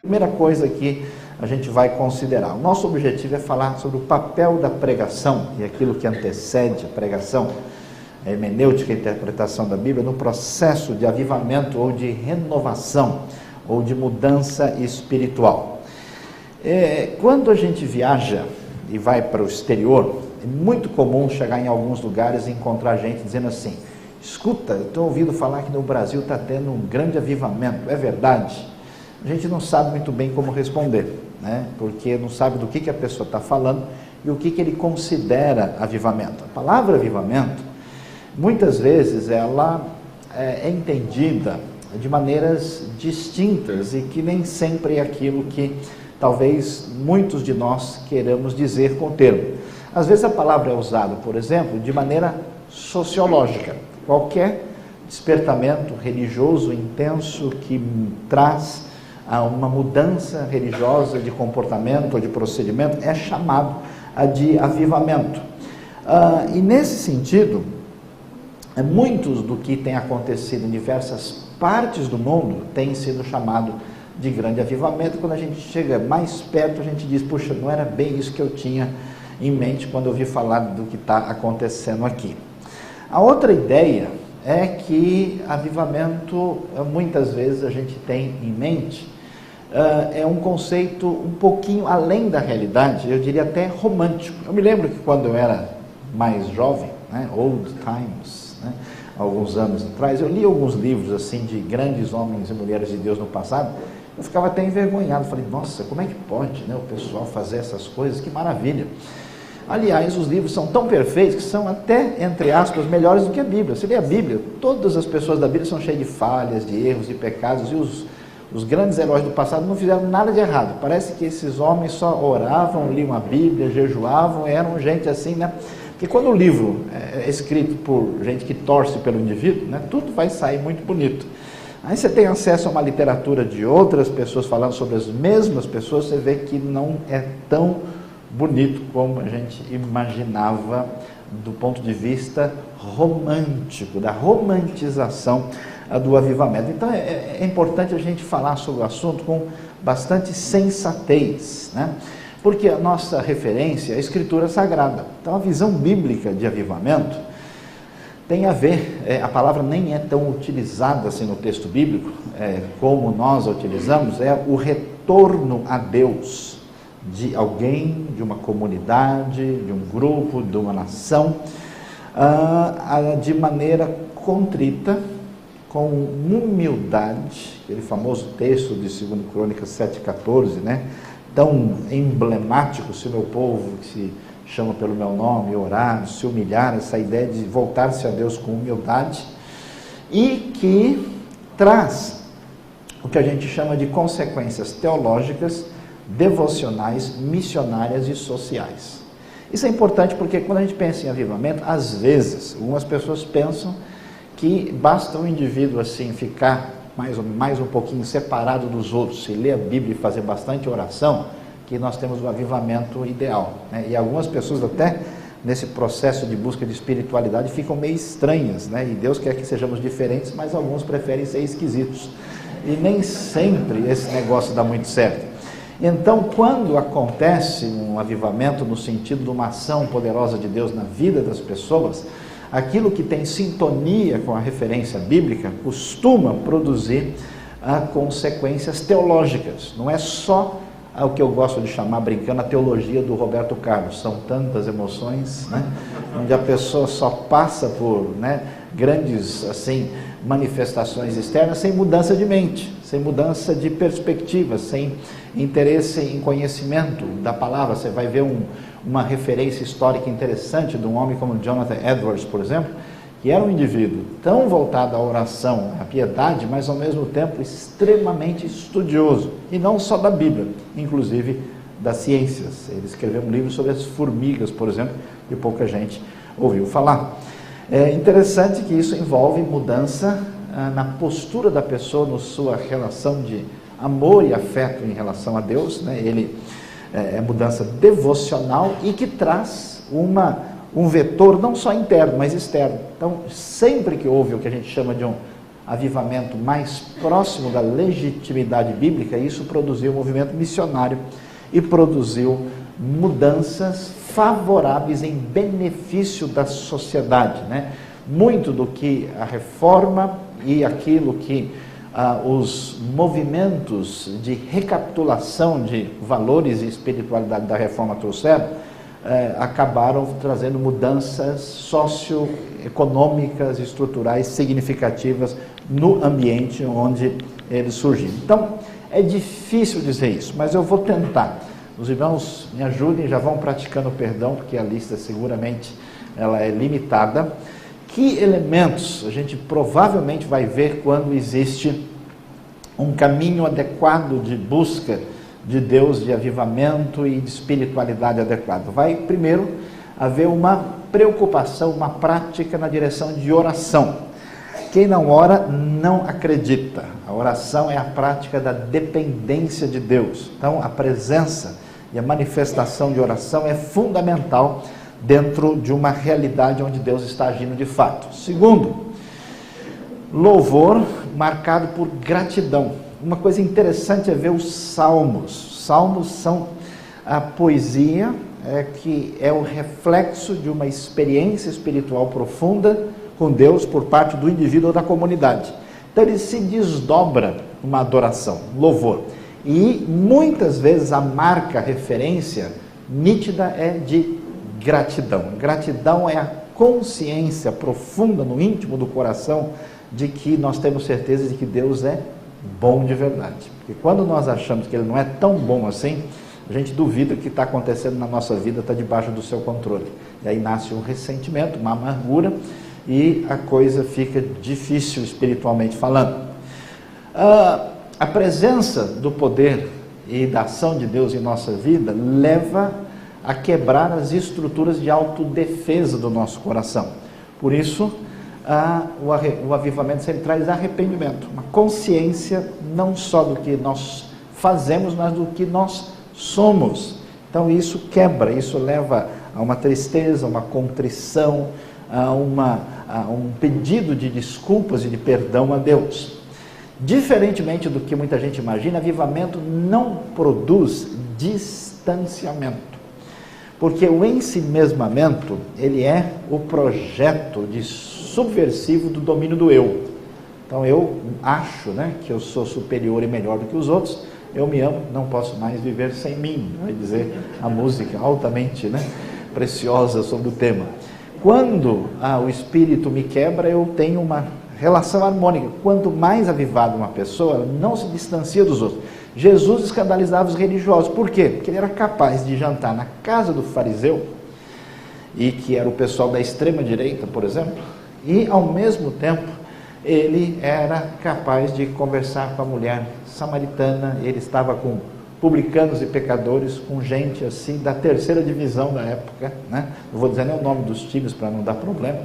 Primeira coisa que a gente vai considerar. O nosso objetivo é falar sobre o papel da pregação e aquilo que antecede a pregação, a hermenêutica e a interpretação da Bíblia no processo de avivamento ou de renovação ou de mudança espiritual. Quando a gente viaja e vai para o exterior, é muito comum chegar em alguns lugares e encontrar gente dizendo assim: escuta, eu estou ouvindo falar que no Brasil está tendo um grande avivamento, é verdade? A gente não sabe muito bem como responder, né? Porque não sabe do que a pessoa está falando e o que ele considera avivamento. A palavra avivamento, muitas vezes, ela é entendida de maneiras distintas e que nem sempre é aquilo que talvez muitos de nós queiramos dizer com o termo. Às vezes a palavra é usada, por exemplo, de maneira sociológica. Qualquer despertamento religioso intenso que traz a uma mudança religiosa de comportamento ou de procedimento é chamado de avivamento. E nesse sentido, muitos do que tem acontecido em diversas partes do mundo tem sido chamado de grande avivamento. Quando a gente chega mais perto, a gente diz: puxa, não era bem isso que eu tinha em mente quando eu ouvi falar do que está acontecendo aqui. A outra ideia é que avivamento, muitas vezes a gente tem em mente, é um conceito um pouquinho além da realidade, eu diria até romântico. Eu me lembro que quando eu era mais jovem, né, old times, né, alguns anos atrás, eu li alguns livros assim de grandes homens e mulheres de Deus no passado. Eu ficava até envergonhado, falei: nossa, como é que pode, né, o pessoal fazer essas coisas? Que maravilha! Aliás, os livros são tão perfeitos que são até, entre aspas, melhores do que a Bíblia. Você lê a Bíblia, todas as pessoas da Bíblia são cheias de falhas, de erros, de pecados, e os grandes heróis do passado não fizeram nada de errado. Parece que esses homens só oravam, liam a Bíblia, jejuavam, eram gente assim, né? Porque quando o livro é escrito por gente que torce pelo indivíduo, né, tudo vai sair muito bonito. Aí você tem acesso a uma literatura de outras pessoas falando sobre as mesmas pessoas, você vê que não é tão bonito como a gente imaginava do ponto de vista romântico, da romantização do avivamento. Então é importante a gente falar sobre o assunto com bastante sensatez, né? Porque a nossa referência é a Escritura Sagrada. Então a visão bíblica de avivamento tem a ver, a palavra nem é tão utilizada assim no texto bíblico, como nós a utilizamos, é o retorno a Deus de alguém, de uma comunidade, de um grupo, de uma nação, de maneira contrita, com humildade. Aquele famoso texto de 2 Crônicas 7,14, né? Tão emblemático: se o meu povo, que se chama pelo meu nome, orar, se humilhar, essa ideia de voltar-se a Deus com humildade, e que traz o que a gente chama de consequências teológicas, devocionais, missionárias e sociais. Isso é importante porque quando a gente pensa em avivamento, às vezes, algumas pessoas pensam que basta um indivíduo assim ficar mais um pouquinho separado dos outros, se ler a Bíblia e fazer bastante oração, que nós temos o avivamento ideal, né? E algumas pessoas até nesse processo de busca de espiritualidade ficam meio estranhas, né? E Deus quer que sejamos diferentes, mas alguns preferem ser esquisitos. E nem sempre esse negócio dá muito certo. Então, quando acontece um avivamento no sentido de uma ação poderosa de Deus na vida das pessoas, aquilo que tem sintonia com a referência bíblica costuma produzir consequências teológicas. Não é só o que eu gosto de chamar, brincando, a teologia do Roberto Carlos. São tantas emoções, né, onde a pessoa só passa por, né, grandes assim, manifestações externas sem mudança de mente, sem mudança de perspectiva, sem interesse em conhecimento da palavra. Você vai ver uma referência histórica interessante de um homem como Jonathan Edwards, por exemplo, que era um indivíduo tão voltado à oração, à piedade, mas ao mesmo tempo extremamente estudioso, e não só da Bíblia, inclusive das ciências. Ele escreveu um livro sobre as formigas, por exemplo, e pouca gente ouviu falar. É interessante que isso envolve mudança na postura da pessoa, na sua relação de amor e afeto em relação a Deus, né? Ele é mudança devocional e que traz um vetor não só interno, mas externo. Então, sempre que houve o que a gente chama de um avivamento mais próximo da legitimidade bíblica, isso produziu um movimento missionário e produziu mudanças favoráveis em benefício da sociedade, né? Muito do que a reforma e aquilo que os movimentos de recapitulação de valores e espiritualidade da reforma trouxeram, acabaram trazendo mudanças socioeconômicas, estruturais significativas no ambiente onde eles surgiram. Então, é difícil dizer isso, mas eu vou tentar. Os irmãos me ajudem, já vão praticando o perdão, porque a lista seguramente ela é limitada. Que elementos a gente provavelmente vai ver quando existe um caminho adequado de busca de Deus, de avivamento e de espiritualidade adequada? Vai primeiro haver uma preocupação, uma prática na direção de oração. Quem não ora não acredita. A oração é a prática da dependência de Deus. Então a presença e a manifestação de oração é fundamental dentro de uma realidade onde Deus está agindo de fato. Segundo, louvor marcado por gratidão. Uma coisa interessante é ver os salmos. Salmos são a poesia que é o reflexo de uma experiência espiritual profunda com Deus por parte do indivíduo ou da comunidade. Então ele se desdobra uma adoração, louvor. E muitas vezes a marca, a referência nítida é de gratidão. Gratidão é a consciência profunda no íntimo do coração de que nós temos certeza de que Deus é bom de verdade. Porque quando nós achamos que Ele não é tão bom assim, a gente duvida que o que está acontecendo na nossa vida está debaixo do seu controle. E aí nasce um ressentimento, uma amargura, e a coisa fica difícil espiritualmente falando. A presença do poder e da ação de Deus em nossa vida leva a quebrar as estruturas de autodefesa do nosso coração. Por isso, o avivamento sempre traz arrependimento, uma consciência não só do que nós fazemos, mas do que nós somos. Então isso quebra, isso leva a uma tristeza, uma contrição, a um pedido de desculpas e de perdão a Deus. Diferentemente do que muita gente imagina, avivamento não produz distanciamento. Porque o ensimesmamento, ele é o projeto subversivo do domínio do eu. Então eu acho, que eu sou superior e melhor do que os outros, eu me amo, não posso mais viver sem mim, vai dizer a música altamente preciosa sobre o tema. Quando o espírito me quebra, eu tenho uma relação harmônica. Quanto mais avivada uma pessoa, ela não se distancia dos outros. Jesus escandalizava os religiosos. Por quê? Porque ele era capaz de jantar na casa do fariseu, e que era o pessoal da extrema direita, por exemplo, e ao mesmo tempo ele era capaz de conversar com a mulher samaritana. Ele estava com publicanos e pecadores, com gente assim da terceira divisão da época, Não vou dizer nem o nome dos times para não dar problema,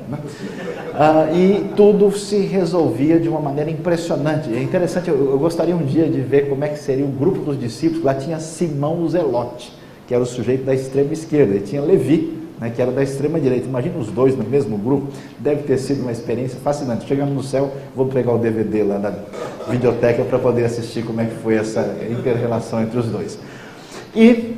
e tudo se resolvia de uma maneira impressionante. É interessante, eu gostaria um dia de ver como é que seria o grupo dos discípulos. Lá tinha Simão o Zelote, que era o sujeito da extrema esquerda, e tinha Levi, que era da extrema direita. Imagina os dois no mesmo grupo. Deve ter sido uma experiência fascinante. Chegando no céu, vou pegar o DVD lá da videoteca para poder assistir como é que foi essa inter-relação entre os dois. E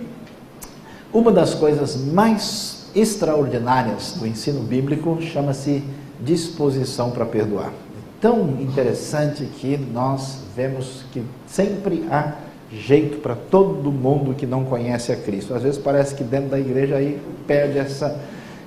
uma das coisas mais extraordinárias do ensino bíblico chama-se disposição para perdoar. Tão interessante que nós vemos que sempre há jeito para todo mundo que não conhece a Cristo. Às vezes parece que dentro da igreja aí perde essa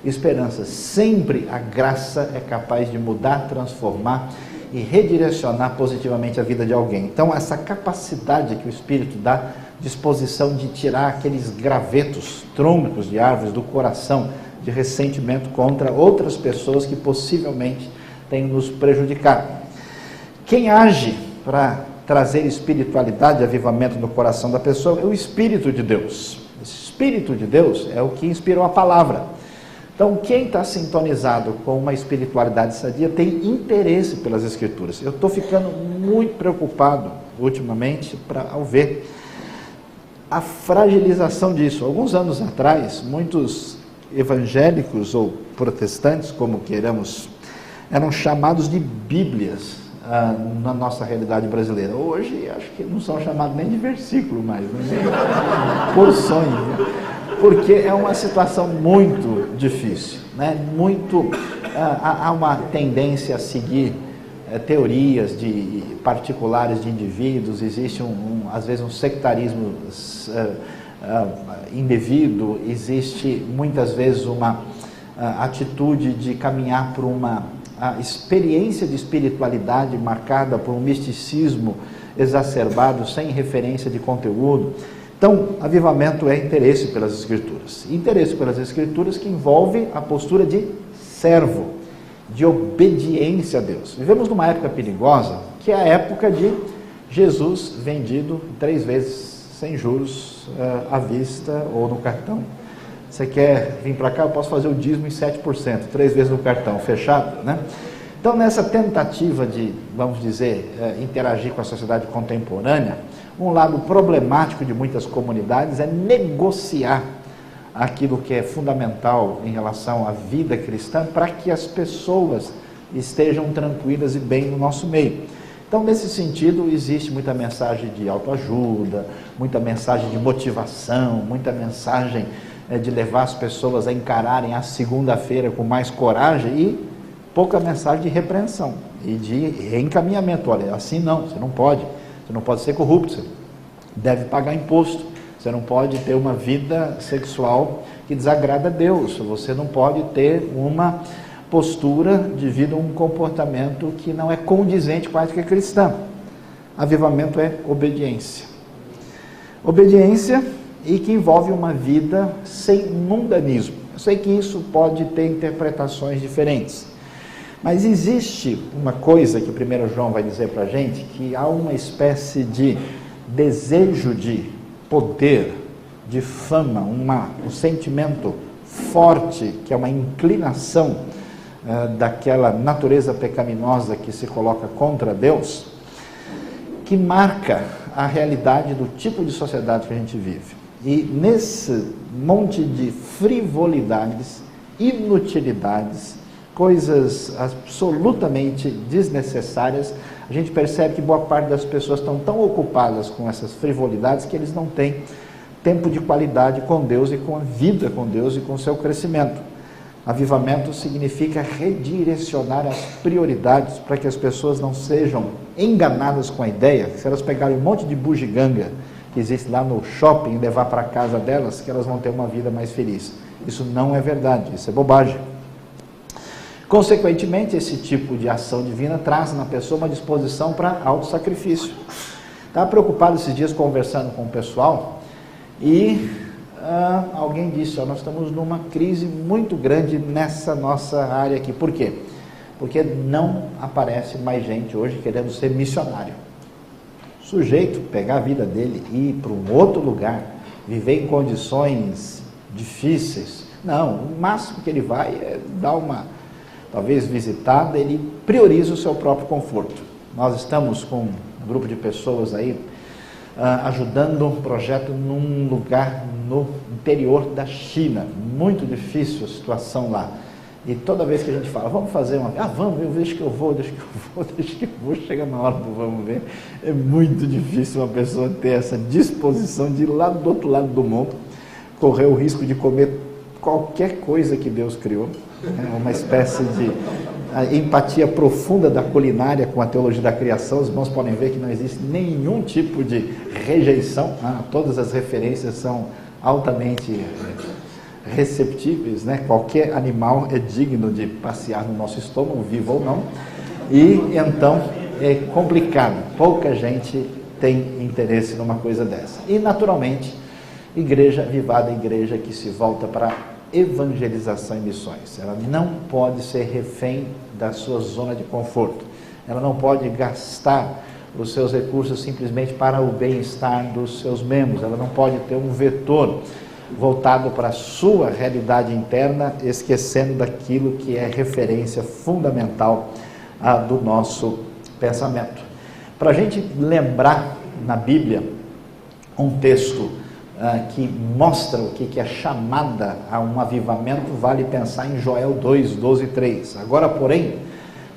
esperança. Sempre a graça é capaz de mudar, transformar e redirecionar positivamente a vida de alguém. Então essa capacidade que o Espírito dá, disposição de tirar aqueles gravetos, troncos de árvores do coração, de ressentimento contra outras pessoas que possivelmente têm nos prejudicado. Quem age para trazer espiritualidade e avivamento no coração da pessoa é o Espírito de Deus. O Espírito de Deus é o que inspirou a palavra. Então, quem está sintonizado com uma espiritualidade sadia tem interesse pelas Escrituras. Eu estou ficando muito preocupado ultimamente ao ver a fragilização disso. Alguns anos atrás, muitos evangélicos ou protestantes, como queiramos, eram chamados de Bíblias. na nossa realidade brasileira. Hoje, acho que não são chamados nem de versículo mais, nem porções, né? Porque é uma situação muito difícil, né? Há uma tendência a seguir teorias particulares de indivíduos, existe às vezes um sectarismo indevido, existe muitas vezes uma atitude de caminhar por uma experiência de espiritualidade marcada por um misticismo exacerbado, sem referência de conteúdo. Então, avivamento é interesse pelas Escrituras. Interesse pelas Escrituras que envolve a postura de servo, de obediência a Deus. Vivemos numa época perigosa, que é a época de Jesus vendido 3 vezes sem juros, à vista ou no cartão. Você quer vir para cá, eu posso fazer o dízimo em 7%, 3 vezes no cartão, fechado, né? Então, nessa tentativa de, vamos dizer, interagir com a sociedade contemporânea, um lado problemático de muitas comunidades é negociar aquilo que é fundamental em relação à vida cristã para que as pessoas estejam tranquilas e bem no nosso meio. Então, nesse sentido, existe muita mensagem de autoajuda, muita mensagem de motivação, muita mensagem de levar as pessoas a encararem a segunda-feira com mais coragem e pouca mensagem de repreensão e de reencaminhamento. Olha, assim não, você não pode ser corrupto, você deve pagar imposto, você não pode ter uma vida sexual que desagrada a Deus, você não pode ter uma postura de vida, um comportamento que não é condizente com a ética cristã. Avivamento é obediência. Obediência e que envolve uma vida sem mundanismo. Eu sei que isso pode ter interpretações diferentes, mas existe uma coisa que 1 João vai dizer para a gente, que há uma espécie de desejo de poder, de fama, um sentimento forte, que é uma inclinação daquela natureza pecaminosa que se coloca contra Deus, que marca a realidade do tipo de sociedade que a gente vive. E nesse monte de frivolidades, inutilidades, coisas absolutamente desnecessárias, a gente percebe que boa parte das pessoas estão tão ocupadas com essas frivolidades que eles não têm tempo de qualidade com Deus e com a vida com Deus e com o seu crescimento. Avivamento significa redirecionar as prioridades para que as pessoas não sejam enganadas com a ideia que se elas pegarem um monte de bugiganga que existe lá no shopping e levar para a casa delas, que elas vão ter uma vida mais feliz. Isso não é verdade, isso é bobagem. Consequentemente, esse tipo de ação divina traz na pessoa uma disposição para autossacrifício. Estava preocupado esses dias conversando com o pessoal e alguém disse, nós estamos numa crise muito grande nessa nossa área aqui. Por quê? Porque não aparece mais gente hoje querendo ser missionário. O sujeito pegar a vida dele e ir para um outro lugar, viver em condições difíceis, não, o máximo que ele vai é dar uma, talvez visitada, ele prioriza o seu próprio conforto. Nós estamos com um grupo de pessoas aí, ajudando um projeto num lugar no interior da China, muito difícil a situação lá, e toda vez que a gente fala, vamos fazer uma, vamos, eu deixo que eu vou, chega na hora do vamos ver, é muito difícil uma pessoa ter essa disposição de ir lá do outro lado do mundo, correr o risco de comer qualquer coisa que Deus criou, uma espécie de empatia profunda da culinária com a teologia da criação. Os irmãos podem ver que não existe nenhum tipo de rejeição, todas as referências são altamente receptíveis, né? Qualquer animal é digno de passear no nosso estômago, vivo ou não, e então é complicado, pouca gente tem interesse numa coisa dessa. E naturalmente, igreja avivada, igreja que se volta para evangelização e missões, ela não pode ser refém da sua zona de conforto, ela não pode gastar os seus recursos simplesmente para o bem-estar dos seus membros, ela não pode ter um vetor voltado para a sua realidade interna, esquecendo daquilo que é referência fundamental do nosso pensamento. Para a gente lembrar na Bíblia um texto que mostra o que é chamada a um avivamento, vale pensar em Joel 2, 12 e 3. Agora, porém,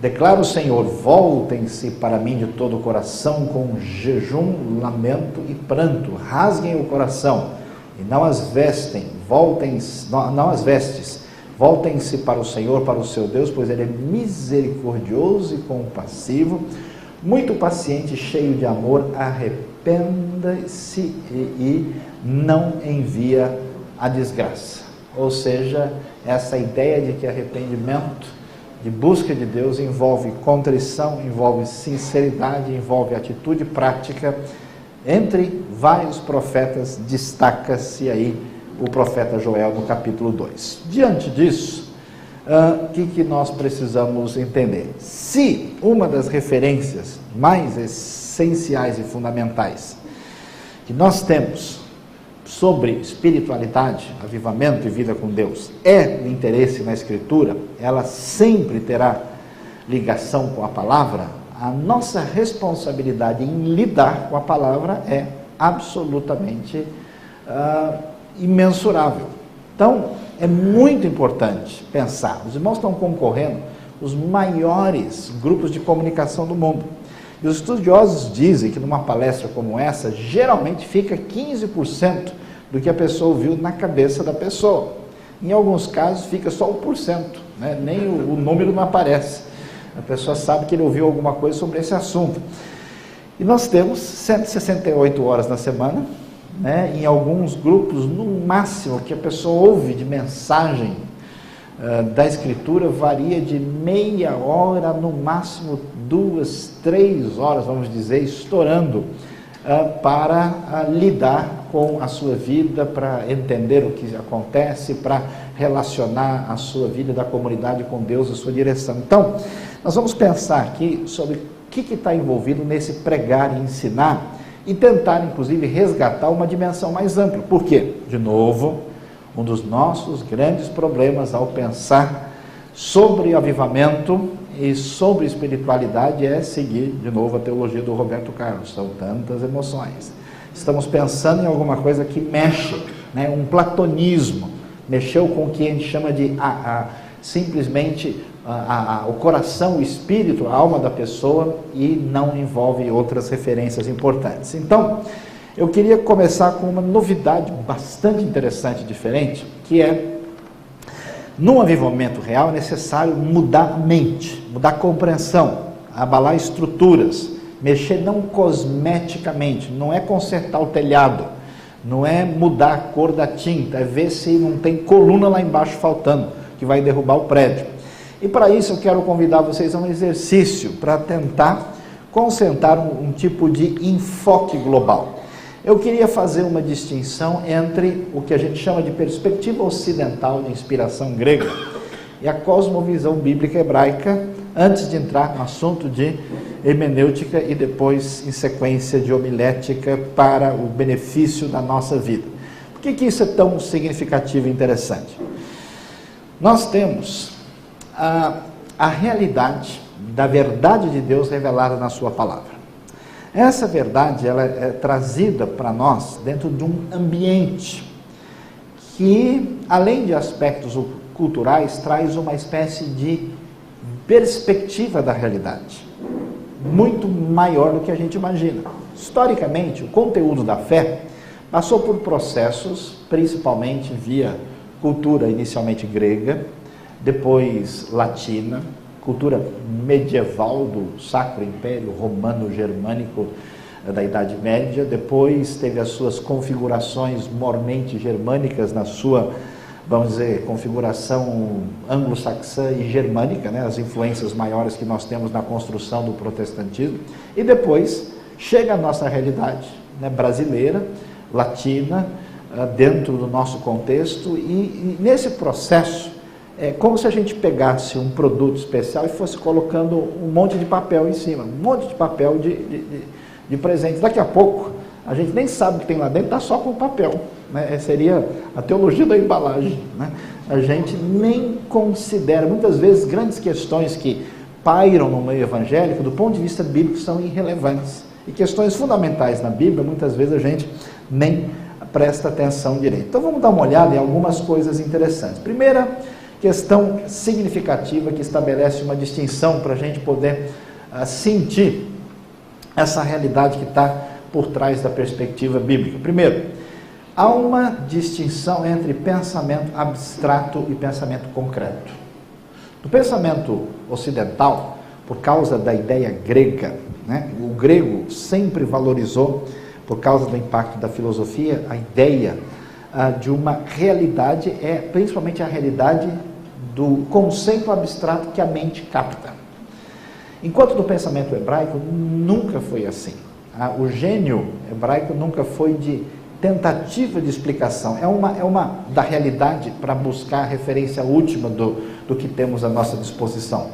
Declara o Senhor: voltem-se para mim de todo o coração, com jejum, lamento e pranto, rasguem o coração e não as vestem, não as vestes, voltem-se para o Senhor, para o seu Deus, pois Ele é misericordioso e compassivo, muito paciente, cheio de amor, arrependa-se e não envia a desgraça. Ou seja, essa ideia de que arrependimento, de busca de Deus, envolve contrição, envolve sinceridade, envolve atitude prática. Entre vários profetas, destaca-se aí o profeta Joel no capítulo 2. Diante disso, o que nós precisamos entender? Se uma das referências mais essenciais e fundamentais que nós temos sobre espiritualidade, avivamento e vida com Deus é o interesse na Escritura, ela sempre terá ligação com a palavra, a nossa responsabilidade em lidar com a palavra é absolutamente imensurável. Então, é muito importante pensar, os irmãos estão concorrendo os maiores grupos de comunicação do mundo, e os estudiosos dizem que numa palestra como essa, geralmente fica 15% do que a pessoa ouviu na cabeça da pessoa. Em alguns casos fica só 1%, né? Nem o número não aparece. A pessoa sabe que ele ouviu alguma coisa sobre esse assunto. E nós temos 168 horas na semana, né? Em alguns grupos, no máximo, que a pessoa ouve de mensagem da Escritura varia de meia hora, no máximo 2, 3 horas, vamos dizer, estourando, para lidar com a sua vida, para entender o que acontece, para relacionar a sua vida da comunidade com Deus, a sua direção. Então, nós vamos pensar aqui sobre o que está envolvido nesse pregar e ensinar, e tentar, inclusive, resgatar uma dimensão mais ampla. Por quê? De novo, um dos nossos grandes problemas ao pensar sobre avivamento e sobre espiritualidade é seguir, de novo, a teologia do Roberto Carlos. São tantas emoções. Estamos pensando em alguma coisa que mexe, né? Um platonismo, mexeu com o que a gente chama de simplesmente o coração, o espírito, a alma da pessoa, e não envolve outras referências importantes. Então, eu queria começar com uma novidade bastante interessante e diferente, que é, num avivamento real, é necessário mudar a mente, mudar a compreensão, abalar estruturas, mexer não cosmeticamente, não é consertar o telhado, não é mudar a cor da tinta, é ver se não tem coluna lá embaixo faltando, que vai derrubar o prédio. E para isso eu quero convidar vocês a um exercício para tentar concentrar um tipo de enfoque global. Eu queria fazer uma distinção entre o que a gente chama de perspectiva ocidental de inspiração grega e a cosmovisão bíblica hebraica, antes de entrar no assunto de hermenêutica e depois, em sequência, de homilética para o benefício da nossa vida. Por que isso é tão significativo e interessante? Nós temos a realidade da verdade de Deus revelada na sua palavra. Essa verdade, ela é trazida para nós dentro de um ambiente que, além de aspectos culturais, traz uma espécie de perspectiva da realidade, muito maior do que a gente imagina. Historicamente, o conteúdo da fé passou por processos, principalmente via cultura inicialmente grega, depois latina, cultura medieval do Sacro Império Romano-Germânico da Idade Média, depois teve as suas configurações mormente germânicas na sua, vamos dizer, configuração anglo-saxã e germânica, né, as influências maiores que nós temos na construção do protestantismo, e depois chega a nossa realidade, né, brasileira, latina, dentro do nosso contexto, e nesse processo, é como se a gente pegasse um produto especial e fosse colocando um monte de papel em cima, um monte de papel de presentes. Daqui a pouco, a gente nem sabe o que tem lá dentro, está só com papel, né? Seria a teologia da embalagem, né? A gente nem considera, muitas vezes, grandes questões que pairam no meio evangélico, do ponto de vista bíblico, são irrelevantes. E questões fundamentais na Bíblia, muitas vezes a gente nem presta atenção direito. Então vamos dar uma olhada em algumas coisas interessantes. Primeira, questão significativa que estabelece uma distinção para a gente poder sentir essa realidade que está por trás da perspectiva bíblica. Primeiro, há uma distinção entre pensamento abstrato e pensamento concreto. No pensamento ocidental, por causa da ideia grega, né, o grego sempre valorizou, por causa do impacto da filosofia, a ideia de uma realidade, principalmente a realidade do conceito abstrato que a mente capta. Enquanto no pensamento hebraico nunca foi assim. O gênio hebraico nunca foi de tentativa de explicação, é uma da realidade para buscar a referência última do que temos à nossa disposição.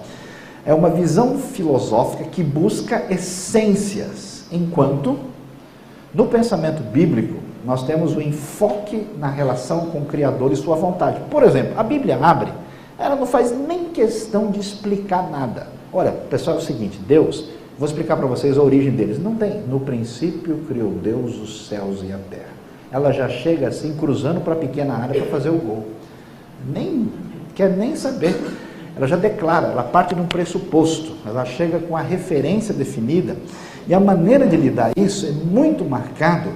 É uma visão filosófica que busca essências, enquanto no pensamento bíblico nós temos o enfoque na relação com o Criador e sua vontade. Por exemplo, a Bíblia abre, ela não faz nem questão de explicar nada. Olha, pessoal, é o seguinte, Deus, vou explicar para vocês a origem deles. Não tem. No princípio criou Deus os céus e a terra. Ela já chega assim, cruzando para a pequena área para fazer o gol. Nem quer nem saber. Ela já declara, ela parte de um pressuposto. Ela chega com a referência definida. E a maneira de lidar isso é muito marcado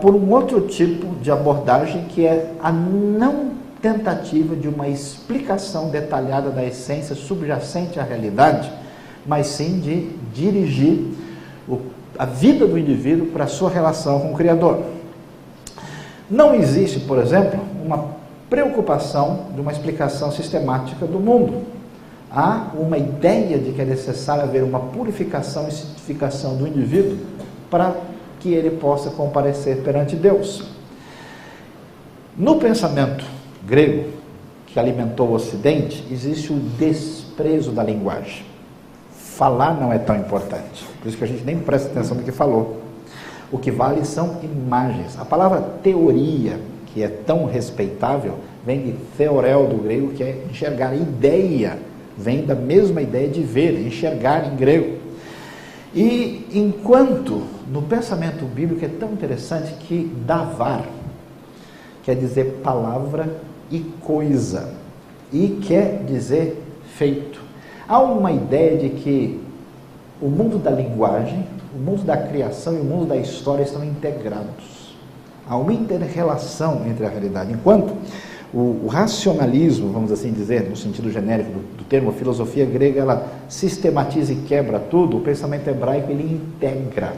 por um outro tipo de abordagem, que é a não tentativa de uma explicação detalhada da essência subjacente à realidade, mas sim de dirigir a vida do indivíduo para a sua relação com o Criador. Não existe, por exemplo, uma preocupação de uma explicação sistemática do mundo. Há uma ideia de que é necessário haver uma purificação e santificação do indivíduo para que ele possa comparecer perante Deus. No pensamento grego, que alimentou o Ocidente, existe o desprezo da linguagem. Falar não é tão importante, por isso que a gente nem presta atenção no que falou. O que vale são imagens. A palavra teoria, que é tão respeitável, vem de theorel do grego, que é enxergar. Ideia vem da mesma ideia de ver, enxergar em grego. E enquanto no pensamento bíblico é tão interessante que davar quer dizer palavra e coisa, e quer dizer feito. Há uma ideia de que o mundo da linguagem, o mundo da criação e o mundo da história estão integrados. Há uma inter-relação entre a realidade. Enquanto o racionalismo, vamos assim dizer, no sentido genérico do termo, a filosofia grega, ela sistematiza e quebra tudo, o pensamento hebraico, ele integra.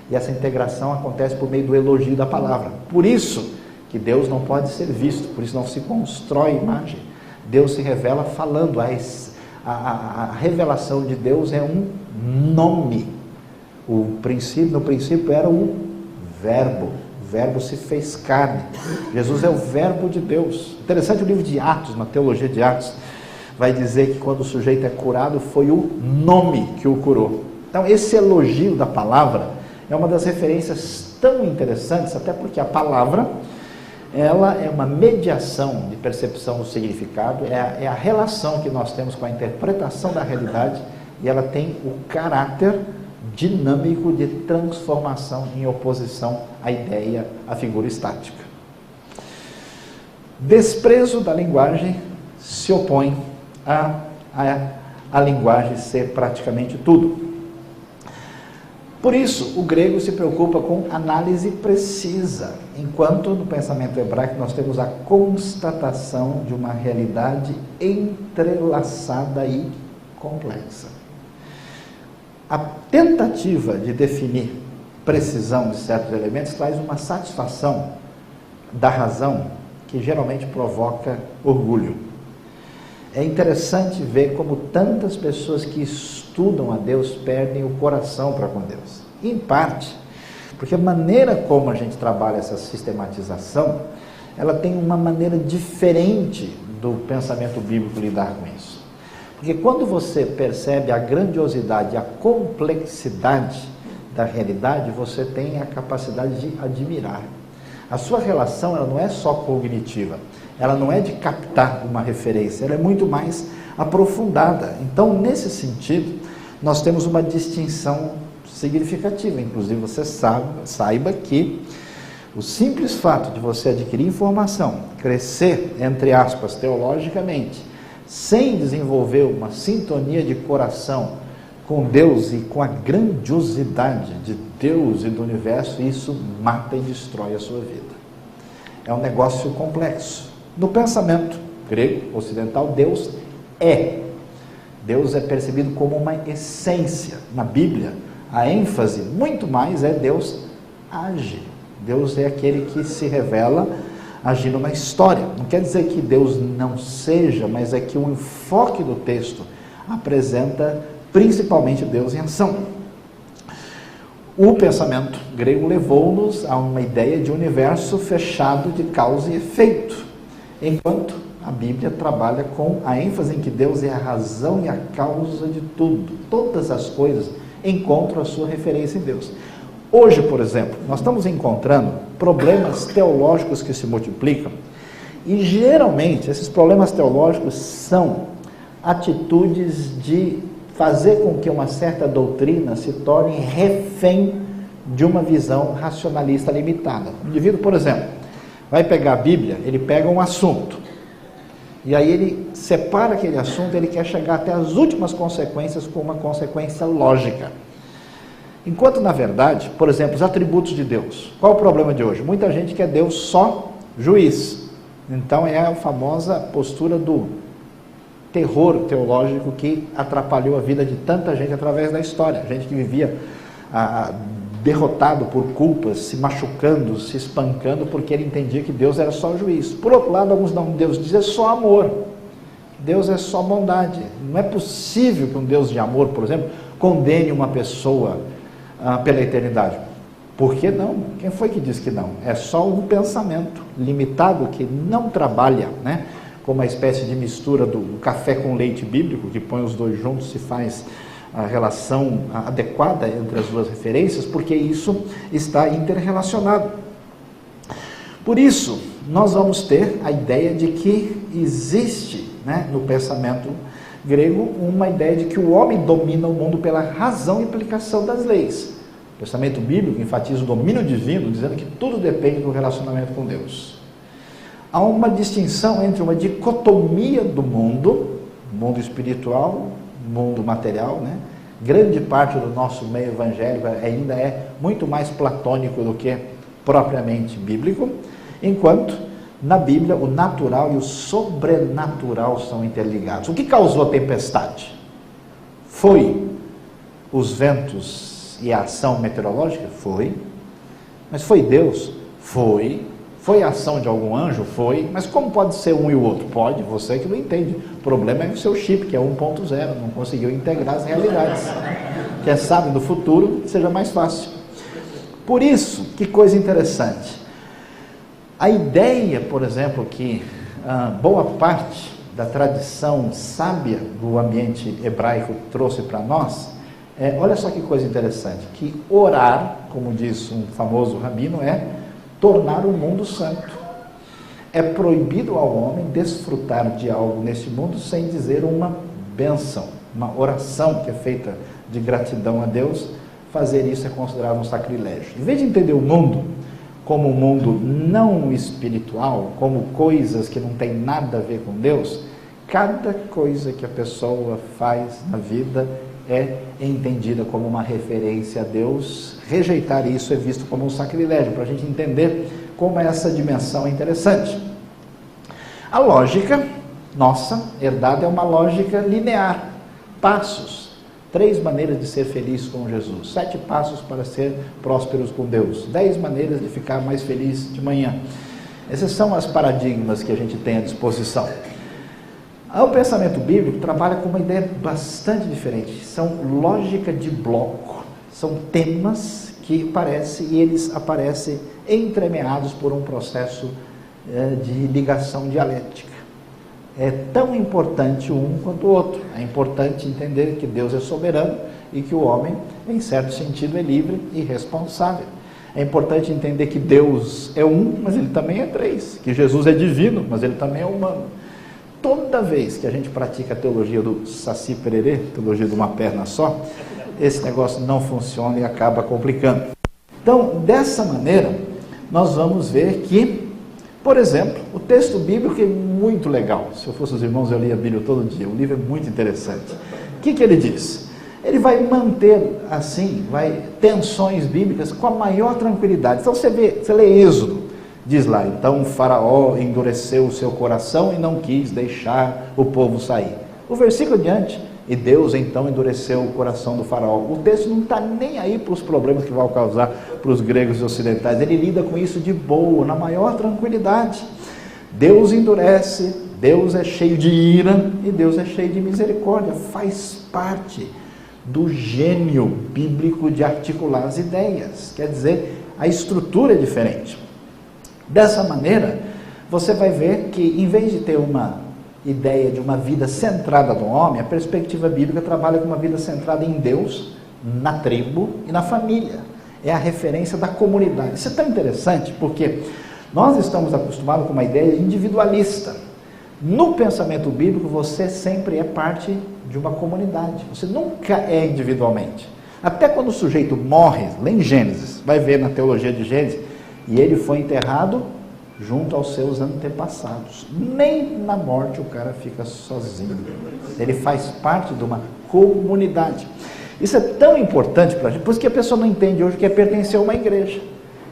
E essa integração acontece por meio do elogio da palavra. Por isso que Deus não pode ser visto, por isso não se constrói imagem. Deus se revela falando. A revelação de Deus é um nome. No princípio era o Verbo. O Verbo se fez carne. Jesus é o Verbo de Deus. Interessante, o livro de Atos, na teologia de Atos, vai dizer que quando o sujeito é curado, foi o nome que o curou. Então, esse elogio da palavra é uma das referências tão interessantes, até porque a palavra, ela é uma mediação de percepção do significado, é a relação que nós temos com a interpretação da realidade, e ela tem o caráter dinâmico de transformação em oposição à ideia, à figura estática. Desprezo da linguagem se opõe a linguagem ser praticamente tudo. Por isso, o grego se preocupa com análise precisa, enquanto no pensamento hebraico nós temos a constatação de uma realidade entrelaçada e complexa. A tentativa de definir precisão de certos elementos traz uma satisfação da razão que geralmente provoca orgulho. É interessante ver como tantas pessoas que estudam a Deus perdem o coração para com Deus. Em parte, porque a maneira como a gente trabalha essa sistematização, ela tem uma maneira diferente do pensamento bíblico lidar com isso. Porque quando você percebe a grandiosidade, a complexidade da realidade, você tem a capacidade de admirar. A sua relação, ela não é só cognitiva, ela não é de captar uma referência, ela é muito mais aprofundada. Então, nesse sentido, nós temos uma distinção significativa. Inclusive, você saiba que o simples fato de você adquirir informação, crescer, entre aspas, teologicamente, sem desenvolver uma sintonia de coração com Deus e com a grandiosidade de Deus e do universo, isso mata e destrói a sua vida. É um negócio complexo. No pensamento grego ocidental, Deus é percebido como uma essência. Na Bíblia, a ênfase muito mais é Deus age. Deus é aquele que se revela agindo na história. Não quer dizer que Deus não seja, mas é que o enfoque do texto apresenta principalmente Deus em ação. O pensamento grego levou-nos a uma ideia de universo fechado de causa e efeito, enquanto a Bíblia trabalha com a ênfase em que Deus é a razão e a causa de tudo. Todas as coisas encontram a sua referência em Deus. Hoje, por exemplo, nós estamos encontrando problemas teológicos que se multiplicam, e geralmente esses problemas teológicos são atitudes de fazer com que uma certa doutrina se torne refém de uma visão racionalista limitada. O indivíduo, por exemplo, vai pegar a Bíblia, ele pega um assunto, e aí ele separa aquele assunto, ele quer chegar até as últimas consequências com uma consequência lógica. Enquanto, na verdade, por exemplo, os atributos de Deus. Qual o problema de hoje? Muita gente quer Deus só juiz. Então é a famosa postura do terror teológico que atrapalhou a vida de tanta gente através da história. Gente que vivia derrotado por culpas, se machucando, se espancando, porque ele entendia que Deus era só juiz. Por outro lado, alguns não, Deus diz é só amor. Deus é só bondade. Não é possível que um Deus de amor, por exemplo, condene uma pessoa pela eternidade. Por que não? Quem foi que disse que não? É só um pensamento limitado que não trabalha, né? Como uma espécie de mistura do café com leite bíblico, que põe os dois juntos, se faz a relação adequada entre as duas referências, porque isso está interrelacionado. Por isso, nós vamos ter a ideia de que existe, né, no pensamento grego, uma ideia de que o homem domina o mundo pela razão e aplicação das leis. O pensamento bíblico enfatiza o domínio divino, dizendo que tudo depende do relacionamento com Deus. Há uma distinção entre uma dicotomia do mundo espiritual, mundo material, né? Grande parte do nosso meio evangélico ainda é muito mais platônico do que propriamente bíblico, enquanto na Bíblia o natural e o sobrenatural são interligados. O que causou a tempestade? Foi os ventos e a ação meteorológica? Foi. Mas foi Deus? Foi. Foi a ação de algum anjo? Foi. Mas como pode ser um e o outro? Pode, você que não entende. O problema é o seu chip, que é 1.0, não conseguiu integrar as realidades. Quem sabe no futuro seja mais fácil. Por isso, que coisa interessante. A ideia, por exemplo, que boa parte da tradição sábia do ambiente hebraico trouxe para nós, olha só que coisa interessante, que orar, como diz um famoso rabino, é tornar o mundo santo. É proibido ao homem desfrutar de algo neste mundo sem dizer uma bênção, uma oração que é feita de gratidão a Deus. Fazer isso é considerado um sacrilégio. Em vez de entender o mundo como um mundo não espiritual, como coisas que não tem nada a ver com Deus, cada coisa que a pessoa faz na vida é entendida como uma referência a Deus. Rejeitar isso é visto como um sacrilégio, para a gente entender como essa dimensão é interessante. A lógica nossa, herdada, é uma lógica linear, passos. 3 maneiras de ser feliz com Jesus, 7 passos para ser prósperos com Deus, 10 maneiras de ficar mais feliz de manhã. Esses são os paradigmas que a gente tem à disposição. O pensamento bíblico trabalha com uma ideia bastante diferente. São lógica de bloco, são temas que eles aparecem entremeados por um processo de ligação dialética. É tão importante um quanto o outro. É importante entender que Deus é soberano e que o homem, em certo sentido, é livre e responsável. É importante entender que Deus é um, mas ele também é 3. Que Jesus é divino, mas ele também é humano. Toda vez que a gente pratica a teologia do Saci Pererê, teologia de uma perna só, esse negócio não funciona e acaba complicando. Então, dessa maneira, nós vamos ver que, por exemplo, o texto bíblico é muito legal. Se eu fosse os irmãos, eu lia a Bíblia todo dia. O livro é muito interessante. O que ele diz? Ele vai manter, assim, tensões bíblicas com a maior tranquilidade. Então você lê Êxodo, diz lá, então o faraó endureceu o seu coração e não quis deixar o povo sair. O versículo adiante, e Deus então endureceu o coração do faraó. O texto não está nem aí para os problemas que vai causar para os gregos e ocidentais. Ele lida com isso de boa, na maior tranquilidade. Deus endurece, Deus é cheio de ira e Deus é cheio de misericórdia. Faz parte do gênio bíblico de articular as ideias. Quer dizer, a estrutura é diferente. Dessa maneira, você vai ver que em vez de ter uma ideia de uma vida centrada no homem, a perspectiva bíblica trabalha com uma vida centrada em Deus, na tribo e na família. É a referência da comunidade. Isso é tão interessante porque nós estamos acostumados com uma ideia individualista. No pensamento bíblico, você sempre é parte de uma comunidade. Você nunca é individualmente. Até quando o sujeito morre, lê em Gênesis, vai ver na teologia de Gênesis, e ele foi enterrado junto aos seus antepassados. Nem na morte o cara fica sozinho. Ele faz parte de uma comunidade. Isso é tão importante para a gente, por isso que a pessoa não entende hoje que é pertencer a uma igreja.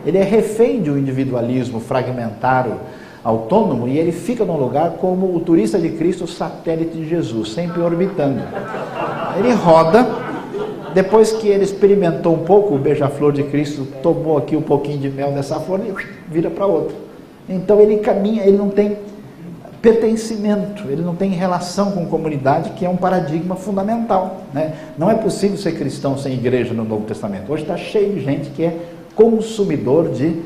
Ele é refém de um individualismo fragmentário, autônomo, e ele fica num lugar como o turista de Cristo, o satélite de Jesus, sempre orbitando. Ele roda, depois que ele experimentou um pouco o beija-flor de Cristo, tomou aqui um pouquinho de mel dessa flor e vira para outra. Então ele caminha, ele não tem pertencimento, ele não tem relação com comunidade, que é um paradigma fundamental, né? Não é possível ser cristão sem igreja no Novo Testamento. Hoje está cheio de gente que é consumidor de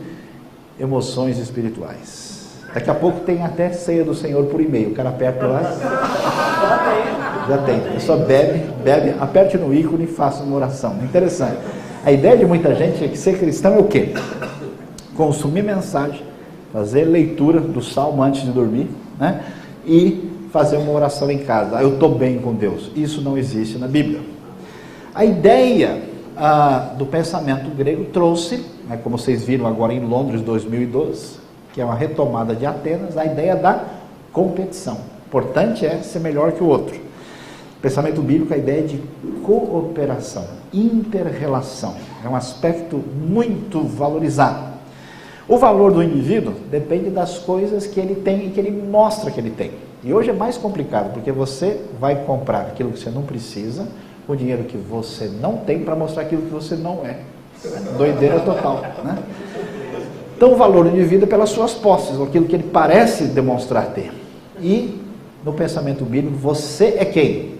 emoções espirituais. Daqui a pouco tem até ceia do Senhor por e-mail. O cara aperta lá. Já tem. A pessoa bebe, aperte no ícone e faça uma oração. Interessante. A ideia de muita gente é que ser cristão é o quê? Consumir mensagem, fazer leitura do salmo antes de dormir, né? E fazer uma oração em casa. Eu estou bem com Deus. Isso não existe na Bíblia. A ideia do pensamento grego trouxe, né, como vocês viram agora em Londres 2012, que é uma retomada de Atenas, a ideia da competição. O importante é ser melhor que o outro. Pensamento bíblico, a ideia de cooperação, inter-relação. É um aspecto muito valorizado. O valor do indivíduo depende das coisas que ele tem e que ele mostra que ele tem. E hoje é mais complicado, porque você vai comprar aquilo que você não precisa, com o dinheiro que você não tem, para mostrar aquilo que você não é. Doideira total, né? Então o valor do indivíduo é pelas suas posses, aquilo que ele parece demonstrar ter. E no pensamento bíblico, você é quem?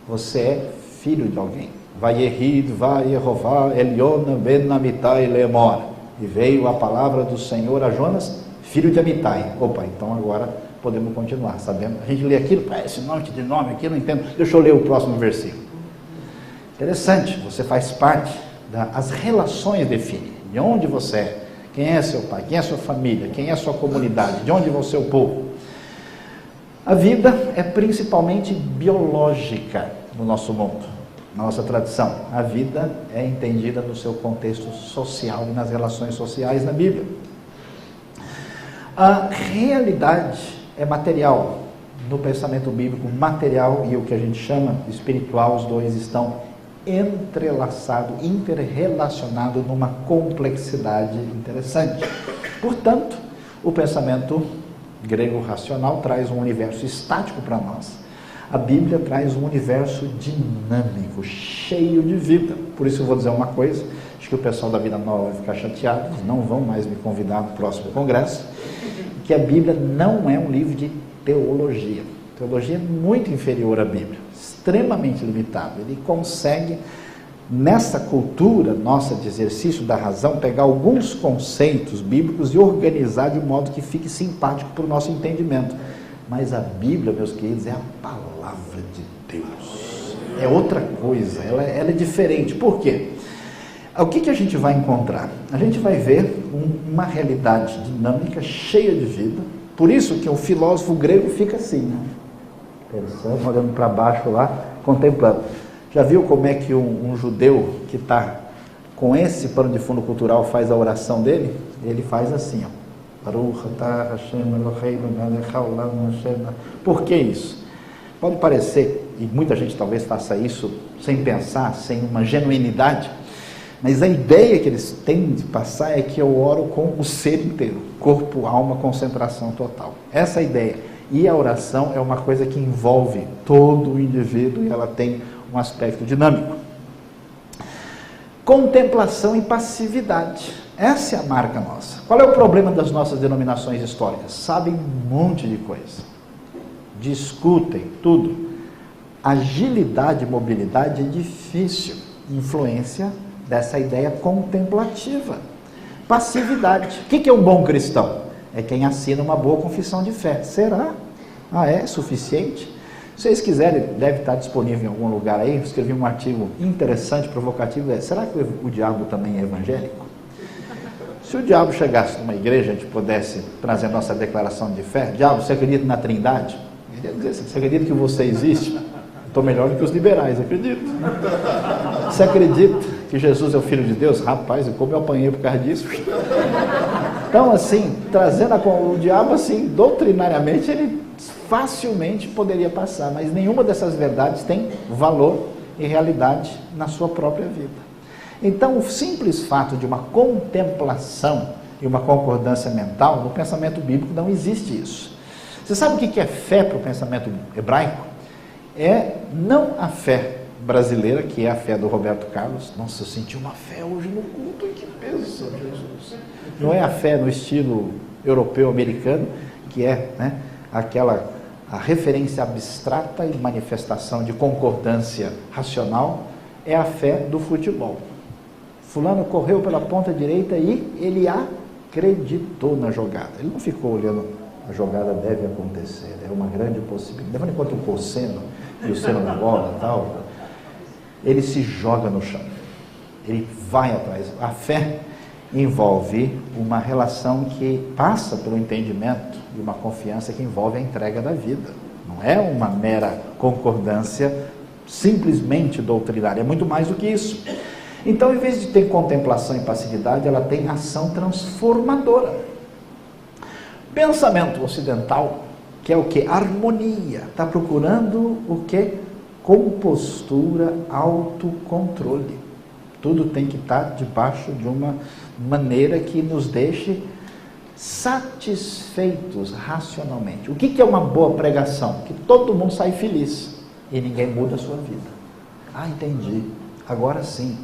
Você é filho de alguém. Vayerid, Vayehová, Eliona, Ben Amitai, Lemor. E veio a palavra do Senhor a Jonas, filho de Amitai. Opa, então agora podemos continuar, sabendo? A gente lê aquilo, esse monte de nome aqui, não entendo. Deixa eu ler o próximo versículo. Interessante, você faz parte das relações definem. De onde você é, quem é seu pai, quem é sua família, quem é sua comunidade, de onde você é o povo. A vida é principalmente biológica no nosso mundo, na nossa tradição. A vida é entendida no seu contexto social e nas relações sociais na Bíblia. A realidade é material. No pensamento bíblico, material e o que a gente chama de espiritual, os dois estão entrelaçado, interrelacionado numa complexidade interessante. Portanto, o pensamento grego racional traz um universo estático para nós. A Bíblia traz um universo dinâmico, cheio de vida. Por isso eu vou dizer uma coisa, acho que o pessoal da Vida Nova vai ficar chateado, eles não vão mais me convidar no próximo congresso, que a Bíblia não é um livro de teologia. Teologia é muito inferior à Bíblia, extremamente limitado. Ele consegue, nessa cultura nossa de exercício da razão, pegar alguns conceitos bíblicos e organizar de modo que fique simpático para o nosso entendimento. Mas a Bíblia, meus queridos, é a palavra de Deus. É outra coisa, ela é diferente. Por quê? O que a gente vai encontrar? A gente vai ver uma realidade dinâmica, cheia de vida. Por isso que o filósofo grego fica assim, né? Pensando, olhando para baixo lá, contemplando. Já viu como é que um judeu que está com esse pano de fundo cultural faz a oração dele? Ele faz assim, ó. Por que isso? Pode parecer, e muita gente talvez faça isso sem pensar, sem uma genuinidade, mas a ideia que eles têm de passar é que eu oro com o ser inteiro, corpo, alma, concentração total. Essa é a ideia. E a oração é uma coisa que envolve todo o indivíduo e ela tem um aspecto dinâmico. Contemplação e passividade. Essa é a marca nossa. Qual é o problema das nossas denominações históricas? Sabem um monte de coisa. Discutem tudo. Agilidade e mobilidade é difícil. Influência dessa ideia contemplativa. Passividade. O que é um bom cristão? É quem assina uma boa confissão de fé. Será? É suficiente? Se vocês quiserem, deve estar disponível em algum lugar aí. Eu escrevi um artigo interessante, provocativo. Será que o diabo também é evangélico? Se o diabo chegasse numa igreja, a gente pudesse trazer nossa declaração de fé. Diabo, você acredita na Trindade? Ele ia dizer, você acredita que você existe? Estou melhor do que os liberais, acredito. Você acredita que Jesus é o Filho de Deus? Rapaz, como eu apanhei por causa disso. Então, assim, trazendo o diabo, assim, doutrinariamente, ele facilmente poderia passar, mas nenhuma dessas verdades tem valor e realidade na sua própria vida. Então, o simples fato de uma contemplação e uma concordância mental, no pensamento bíblico não existe isso. Você sabe o que é fé para o pensamento hebraico? É não a fé brasileira, que é a fé do Roberto Carlos. Nossa, eu senti uma fé hoje no culto, que peso, Jesus. Não é a fé no estilo europeu-americano, que é, né, a referência abstrata e manifestação de concordância racional, é a fé do futebol. Fulano correu pela ponta direita e ele acreditou na jogada. Ele não ficou olhando, a jogada deve acontecer, é uma grande possibilidade. Levando em conta o cosseno e o seno da bola e tal, ele se joga no chão, ele vai atrás. A fé envolve uma relação que passa pelo entendimento e uma confiança que envolve a entrega da vida. Não é uma mera concordância simplesmente doutrinária, é muito mais do que isso. Então, em vez de ter contemplação e passividade, ela tem ação transformadora. Pensamento ocidental, que é o que? Harmonia. Está procurando o que? Compostura, autocontrole. Tudo tem que estar debaixo de uma maneira que nos deixe satisfeitos racionalmente. O que é uma boa pregação? Que todo mundo sai feliz e ninguém muda a sua vida. Entendi. Agora sim.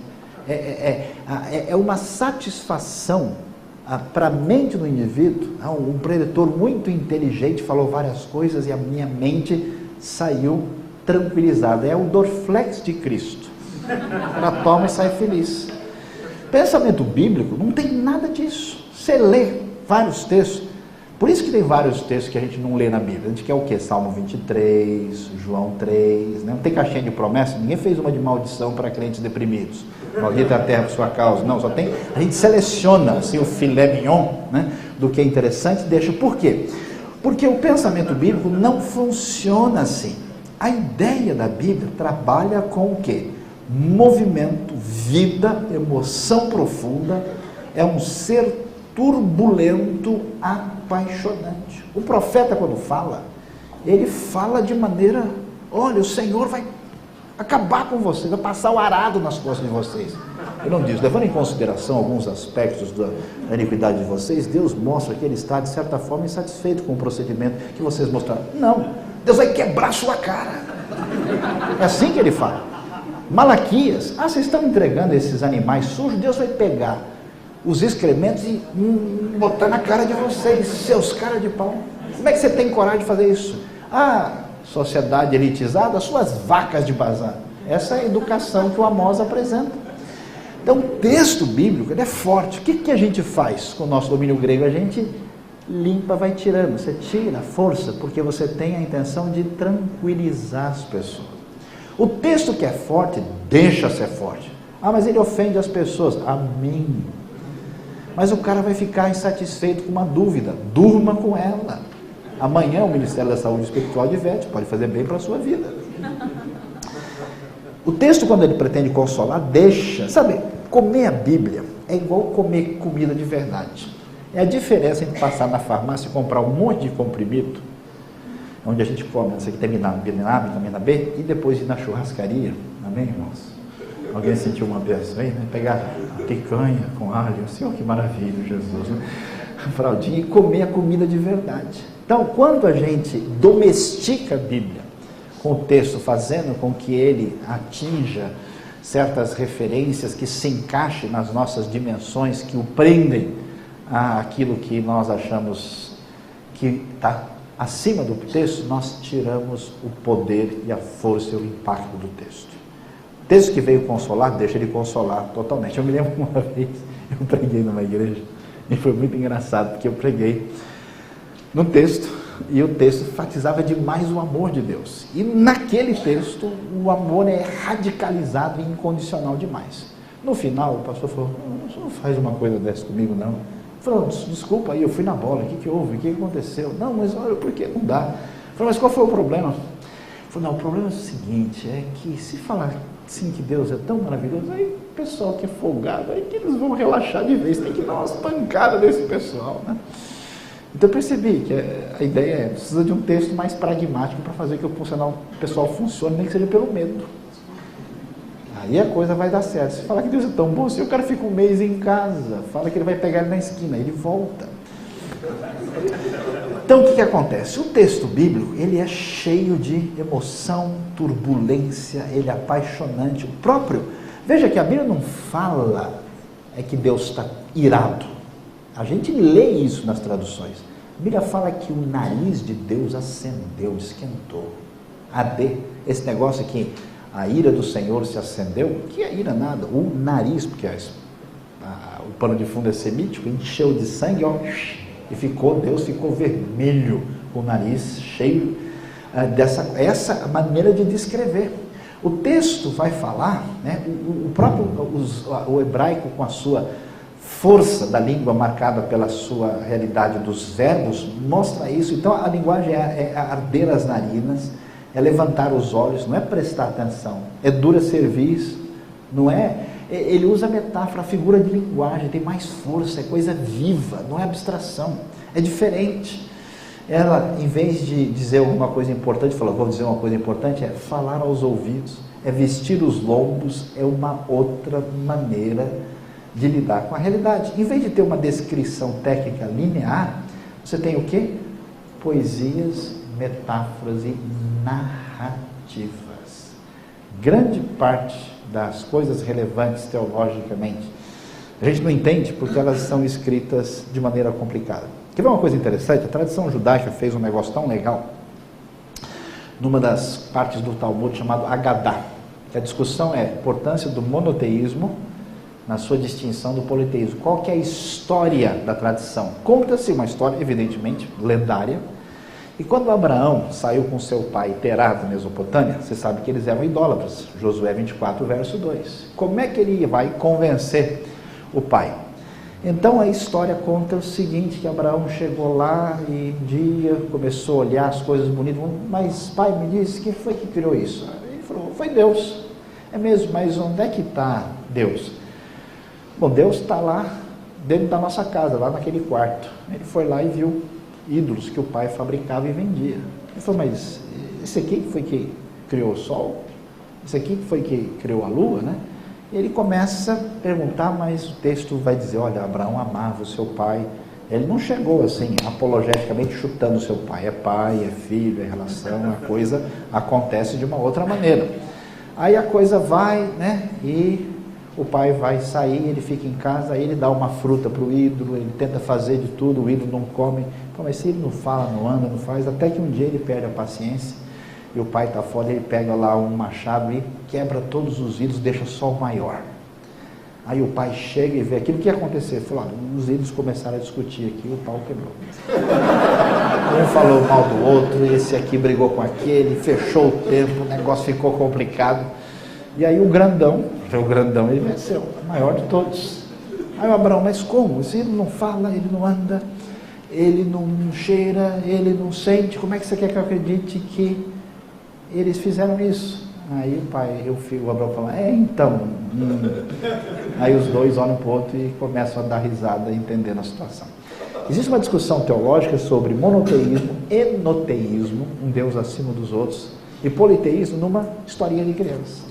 É uma satisfação para a mente do indivíduo. Um preletor muito inteligente falou várias coisas e a minha mente saiu tranquilizada. É o Dorflex de Cristo. Ela toma e sai feliz. Pensamento bíblico não tem nada disso. Você lê vários textos. Por isso que tem vários textos que a gente não lê na Bíblia. A gente quer o quê? Salmo 23, João 3, né? Não tem caixinha de promessa. Ninguém fez uma de maldição para crentes deprimidos. Maldita a terra por sua causa. Não, só tem. A gente seleciona assim, o filé mignon, né, do que é interessante e deixa. Por quê? Porque o pensamento bíblico não funciona assim. A ideia da Bíblia trabalha com o quê? Movimento, vida, emoção profunda. É um ser turbulento, apaixonante. O profeta, quando fala, ele fala de maneira: olha, o Senhor vai acabar com vocês, vai passar o arado nas costas de vocês. Ele não diz, levando em consideração alguns aspectos da iniquidade de vocês, Deus mostra que ele está, de certa forma, insatisfeito com o procedimento que vocês mostraram. Não, Deus vai quebrar sua cara. É assim que ele fala. Malaquias, vocês estão entregando esses animais sujos, Deus vai pegar os excrementos e botar na cara de vocês, seus caras de pau. Como é que você tem coragem de fazer isso? Sociedade elitizada, suas vacas de bazar. Essa é a educação que o Amós apresenta. Então, o texto bíblico, ele é forte. O que a gente faz com o nosso domínio grego? A gente limpa, vai tirando. Você tira a força, porque você tem a intenção de tranquilizar as pessoas. O texto que é forte, deixa ser forte. Mas ele ofende as pessoas. Amém. Mas o cara vai ficar insatisfeito com uma dúvida. Durma com ela. Amanhã o Ministério da Saúde Espiritual adverte, pode fazer bem para a sua vida. O texto, quando ele pretende consolar, deixa. Sabe, comer a Bíblia é igual comer comida de verdade. É a diferença entre passar na farmácia e comprar um monte de comprimido, onde a gente come, isso aqui tem vitamina A, vitamina B, e depois ir na churrascaria, amém, irmãos? Alguém sentiu uma benção aí, né? Pegar a picanha com alho, Senhor, que maravilha, Jesus, né? A fraldinha, e comer a comida de verdade. Então, quando a gente domestica a Bíblia, com o texto, fazendo com que ele atinja certas referências que se encaixem nas nossas dimensões, que o prendem àquilo que nós achamos que está acima do texto, nós tiramos o poder e a força e o impacto do texto. O texto que veio consolar, deixa ele consolar totalmente. Eu me lembro uma vez, eu preguei numa igreja, e foi muito engraçado, porque eu preguei no texto, e o texto enfatizava demais o amor de Deus. E naquele texto, o amor é radicalizado e incondicional demais. No final, o pastor falou, você não faz uma coisa dessa comigo, não. Falou, desculpa aí, eu fui na bola, o que houve? O que aconteceu? Não, mas olha, por que não dá? Falou, mas qual foi o problema? Falou, não, o problema é o seguinte, é que se falar assim que Deus é tão maravilhoso, aí o pessoal que é folgado, aí que eles vão relaxar de vez, tem que dar umas pancadas nesse pessoal, né? Então eu percebi que a ideia precisa de um texto mais pragmático para fazer que o pessoal funcione, nem que seja pelo medo. Aí a coisa vai dar certo. Se falar que Deus é tão bom, se o cara fica um mês em casa, fala que ele vai pegar ele na esquina, ele volta. Então o que acontece? O texto bíblico, ele é cheio de emoção, turbulência, ele é apaixonante. O próprio, veja que a Bíblia não fala que Deus está irado. A gente lê isso nas traduções. A Bíblia fala que o nariz de Deus acendeu, esquentou. Esse negócio aqui, a ira do Senhor se acendeu, que é ira nada, o nariz, porque o pano de fundo é semítico, encheu de sangue, ó, e Deus ficou vermelho, com o nariz cheio essa maneira de descrever. O texto vai falar, né, o hebraico com a sua força da língua marcada pela sua realidade dos verbos, mostra isso. Então a linguagem é arder as narinas, é levantar os olhos, não é prestar atenção, é dura cerviz, não é? Ele usa a metáfora, a figura de linguagem, tem mais força, é coisa viva, não é abstração, é diferente. Ela, em vez de dizer alguma coisa importante, falou, vou dizer uma coisa importante, é falar aos ouvidos, é vestir os lombos, é uma outra maneira de lidar com a realidade. Em vez de ter uma descrição técnica linear, você tem o quê? Poesias, metáforas e narrativas. Grande parte das coisas relevantes teologicamente, a gente não entende porque elas são escritas de maneira complicada. Quer ver uma coisa interessante? A tradição judaica fez um negócio tão legal numa das partes do Talmud chamado Agadá, que a discussão é a importância do monoteísmo na sua distinção do politeísmo. Qual que é a história da tradição? Conta-se uma história, evidentemente, lendária. E quando Abraão saiu com seu pai Terá da Mesopotâmia, você sabe que eles eram idólatras, Josué 24, verso 2. Como é que ele vai convencer o pai? Então a história conta o seguinte, que Abraão chegou lá e um dia começou a olhar as coisas bonitas, mas pai, me diz, quem foi que criou isso? Ele falou, foi Deus. É mesmo, mas onde é que está Deus? Bom, Deus está lá dentro da nossa casa, lá naquele quarto. Ele foi lá e viu ídolos que o pai fabricava e vendia. Ele falou, mas esse aqui foi que criou o sol? Esse aqui foi que criou a lua, né? E ele começa a perguntar, mas o texto vai dizer, olha, Abraão amava o seu pai. Ele não chegou assim, apologeticamente chutando o seu pai. É pai, é filho, é relação, a coisa acontece de uma outra maneira. Aí a coisa vai, né? E o pai vai sair, ele fica em casa, aí ele dá uma fruta para o ídolo, ele tenta fazer de tudo, o ídolo não come. Mas se ele não fala, não anda, não faz, até que um dia ele perde a paciência, e o pai está fora, ele pega lá um machado e quebra todos os ídolos, deixa só o maior. Aí o pai chega e vê aquilo que ia acontecer. Falou, os ídolos começaram a discutir aqui, o pau quebrou. Um falou mal do outro, esse aqui brigou com aquele, fechou o tempo, o negócio ficou complicado. E aí o grandão ele venceu, o maior de todos. Aí o Abraão, mas como? Esse ídolo não fala, ele não anda, ele não cheira, ele não sente, como é que você quer que eu acredite que eles fizeram isso? Aí o Abraão fala, então. Aí os dois olham para o outro e começam a dar risada, entendendo a situação. Existe uma discussão teológica sobre monoteísmo, enoteísmo, um Deus acima dos outros, e politeísmo numa historinha de criança.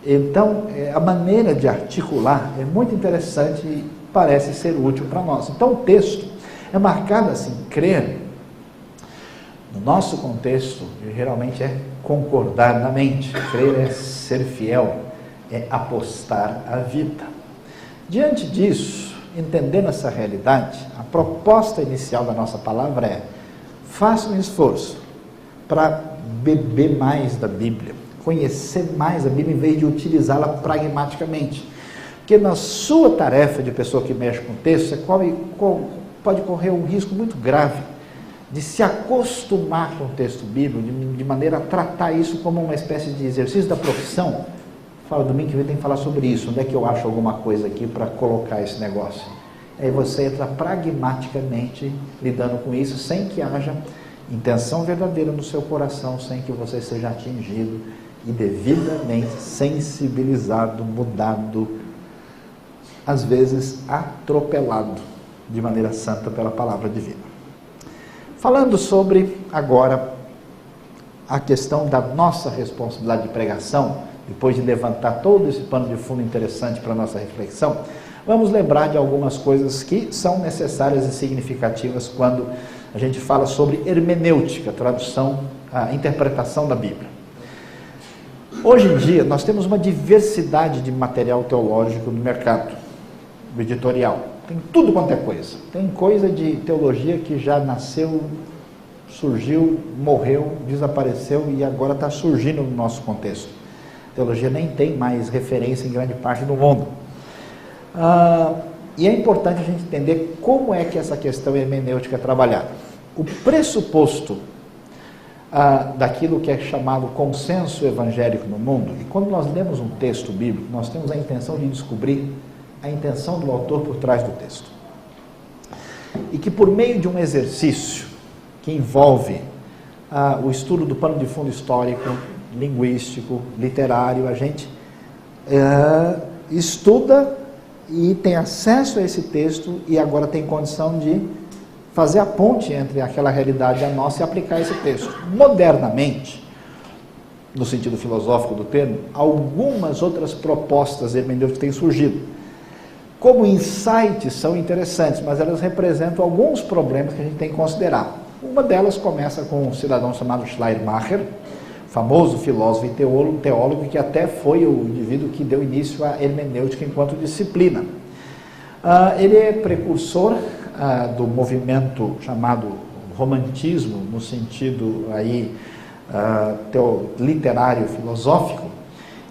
Então, a maneira de articular é muito interessante e parece ser útil para nós. Então, o texto é marcado assim, crer, no nosso contexto, geralmente é concordar na mente, crer é ser fiel, é apostar a vida. Diante disso, entendendo essa realidade, a proposta inicial da nossa palavra é: faça um esforço para beber mais da Bíblia, conhecer mais a Bíblia em vez de utilizá-la pragmaticamente. Porque na sua tarefa de pessoa que mexe com o texto, você pode correr um risco muito grave de se acostumar com o texto bíblico, de maneira a tratar isso como uma espécie de exercício da profissão. Fala, domingo que vem tem que falar sobre isso, onde é que eu acho alguma coisa aqui para colocar esse negócio? Aí você entra pragmaticamente lidando com isso, sem que haja intenção verdadeira no seu coração, sem que você seja atingido e devidamente sensibilizado, mudado, às vezes atropelado de maneira santa pela palavra divina. Falando sobre agora a questão da nossa responsabilidade de pregação, depois de levantar todo esse pano de fundo interessante para a nossa reflexão, vamos lembrar de algumas coisas que são necessárias e significativas quando a gente fala sobre hermenêutica, tradução, a interpretação da Bíblia. Hoje em dia, nós temos uma diversidade de material teológico no mercado, no editorial. Tem tudo quanto é coisa. Tem coisa de teologia que já nasceu, surgiu, morreu, desapareceu e agora está surgindo no nosso contexto. A teologia nem tem mais referência em grande parte do mundo. E é importante a gente entender como é que essa questão hermenêutica é trabalhada. O pressuposto daquilo que é chamado consenso evangélico no mundo, e quando nós lemos um texto bíblico, nós temos a intenção de descobrir a intenção do autor por trás do texto. E que por meio de um exercício que envolve o estudo do pano de fundo histórico, linguístico, literário, a gente estuda e tem acesso a esse texto e agora tem condição de fazer a ponte entre aquela realidade e a nossa e aplicar esse texto. Modernamente, no sentido filosófico do termo, algumas outras propostas hermenêuticas têm surgido. Como insights são interessantes, mas elas representam alguns problemas que a gente tem que considerar. Uma delas começa com um cidadão chamado Schleiermacher, famoso filósofo e teólogo, que até foi o indivíduo que deu início à hermenêutica enquanto disciplina. Ele é precursor do movimento chamado romantismo, no sentido aí, literário, filosófico.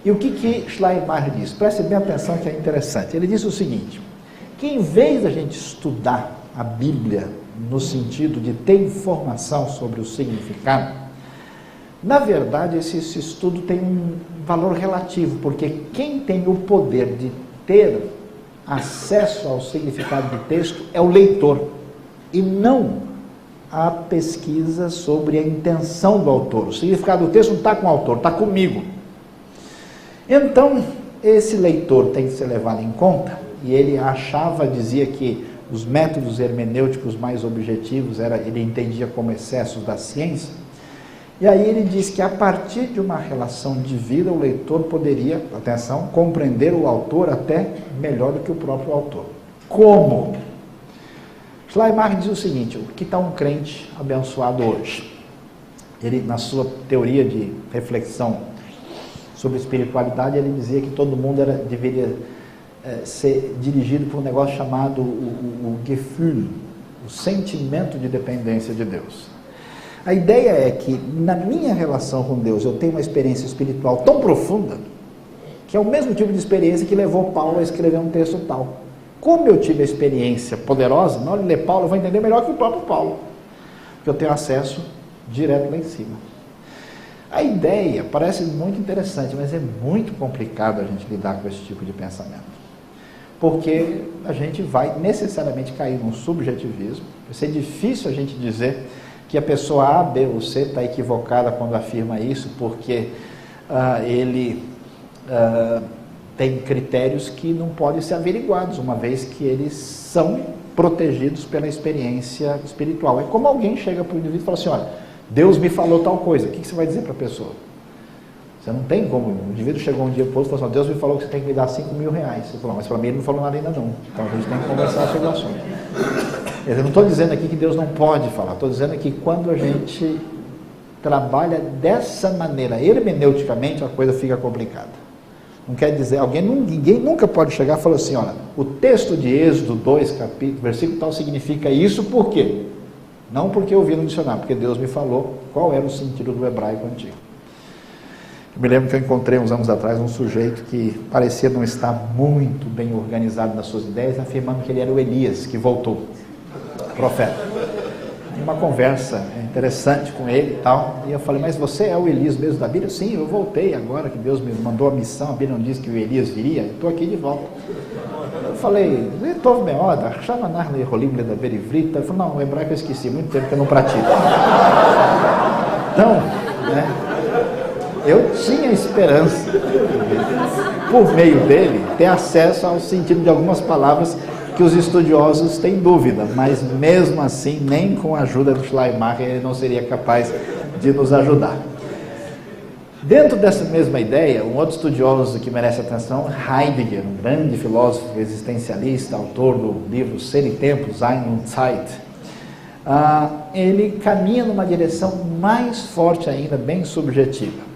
E o que Schleiermacher diz? Preste bem atenção que é interessante. Ele diz o seguinte, que em vez da gente estudar a Bíblia no sentido de ter informação sobre o significado, na verdade esse estudo tem um valor relativo, porque quem tem o poder de ter acesso ao significado do texto é o leitor, e não a pesquisa sobre a intenção do autor. O significado do texto não está com o autor, está comigo. Então, esse leitor tem que ser levado em conta, e ele dizia que os métodos hermenêuticos mais objetivos, ele entendia como excessos da ciência, e aí ele diz que a partir de uma relação de vida, o leitor poderia, atenção, compreender o autor até melhor do que o próprio autor. Como? Schleiermacher diz o seguinte, o que está um crente abençoado hoje? Ele, na sua teoria de reflexão sobre espiritualidade, ele dizia que todo mundo deveria ser dirigido por um negócio chamado o Gefühl, o sentimento de dependência de Deus. A ideia é que na minha relação com Deus eu tenho uma experiência espiritual tão profunda que é o mesmo tipo de experiência que levou Paulo a escrever um texto tal. Como eu tive a experiência poderosa, na hora de ler Paulo eu vou entender melhor que o próprio Paulo, porque eu tenho acesso direto lá em cima. A ideia parece muito interessante, mas é muito complicado a gente lidar com esse tipo de pensamento. Porque a gente vai necessariamente cair num subjetivismo. Vai ser difícil a gente dizer que a pessoa A, B ou C está equivocada quando afirma isso, porque ele tem critérios que não podem ser averiguados, uma vez que eles são protegidos pela experiência espiritual. É como alguém chega para o indivíduo e fala assim, olha, Deus me falou tal coisa, o que você vai dizer para a pessoa? Você não tem como, o indivíduo chegou um dia para o outro e falou assim, Deus me falou que você tem que me dar 5 mil reais. Você falou, mas para mim ele não falou nada ainda não, então a gente tem que conversar sobre o assunto. Eu não estou dizendo aqui que Deus não pode falar, estou dizendo que quando a gente trabalha dessa maneira, hermeneuticamente, a coisa fica complicada. Não quer dizer, ninguém nunca pode chegar e falar assim, olha, o texto de Êxodo 2, capítulo, versículo tal, significa isso por quê? Não porque eu vi no dicionário, porque Deus me falou qual era o sentido do hebraico antigo. Eu me lembro que eu encontrei uns anos atrás um sujeito que parecia não estar muito bem organizado nas suas ideias, afirmando que ele era o Elias, que voltou, profeta. Uma conversa interessante com ele e tal, e eu falei, mas você é o Elias mesmo da Bíblia? Sim, eu voltei agora que Deus me mandou a missão, a Bíblia não disse que o Elias viria, eu estou aqui de volta. Eu falei, estou bem, chama Narle Rolimle da Berivrita. Ele falou, não, o hebraico eu esqueci, muito tempo que eu não pratico. Então, né, eu tinha esperança, por meio dele, ter acesso ao sentido de algumas palavras que os estudiosos têm dúvida, mas mesmo assim, nem com a ajuda do Schleiermacher, ele não seria capaz de nos ajudar. Dentro dessa mesma ideia, um outro estudioso que merece atenção, Heidegger, um grande filósofo existencialista, autor do livro Ser e Tempo, Sein und Zeit, ele caminha numa direção mais forte ainda, bem subjetiva.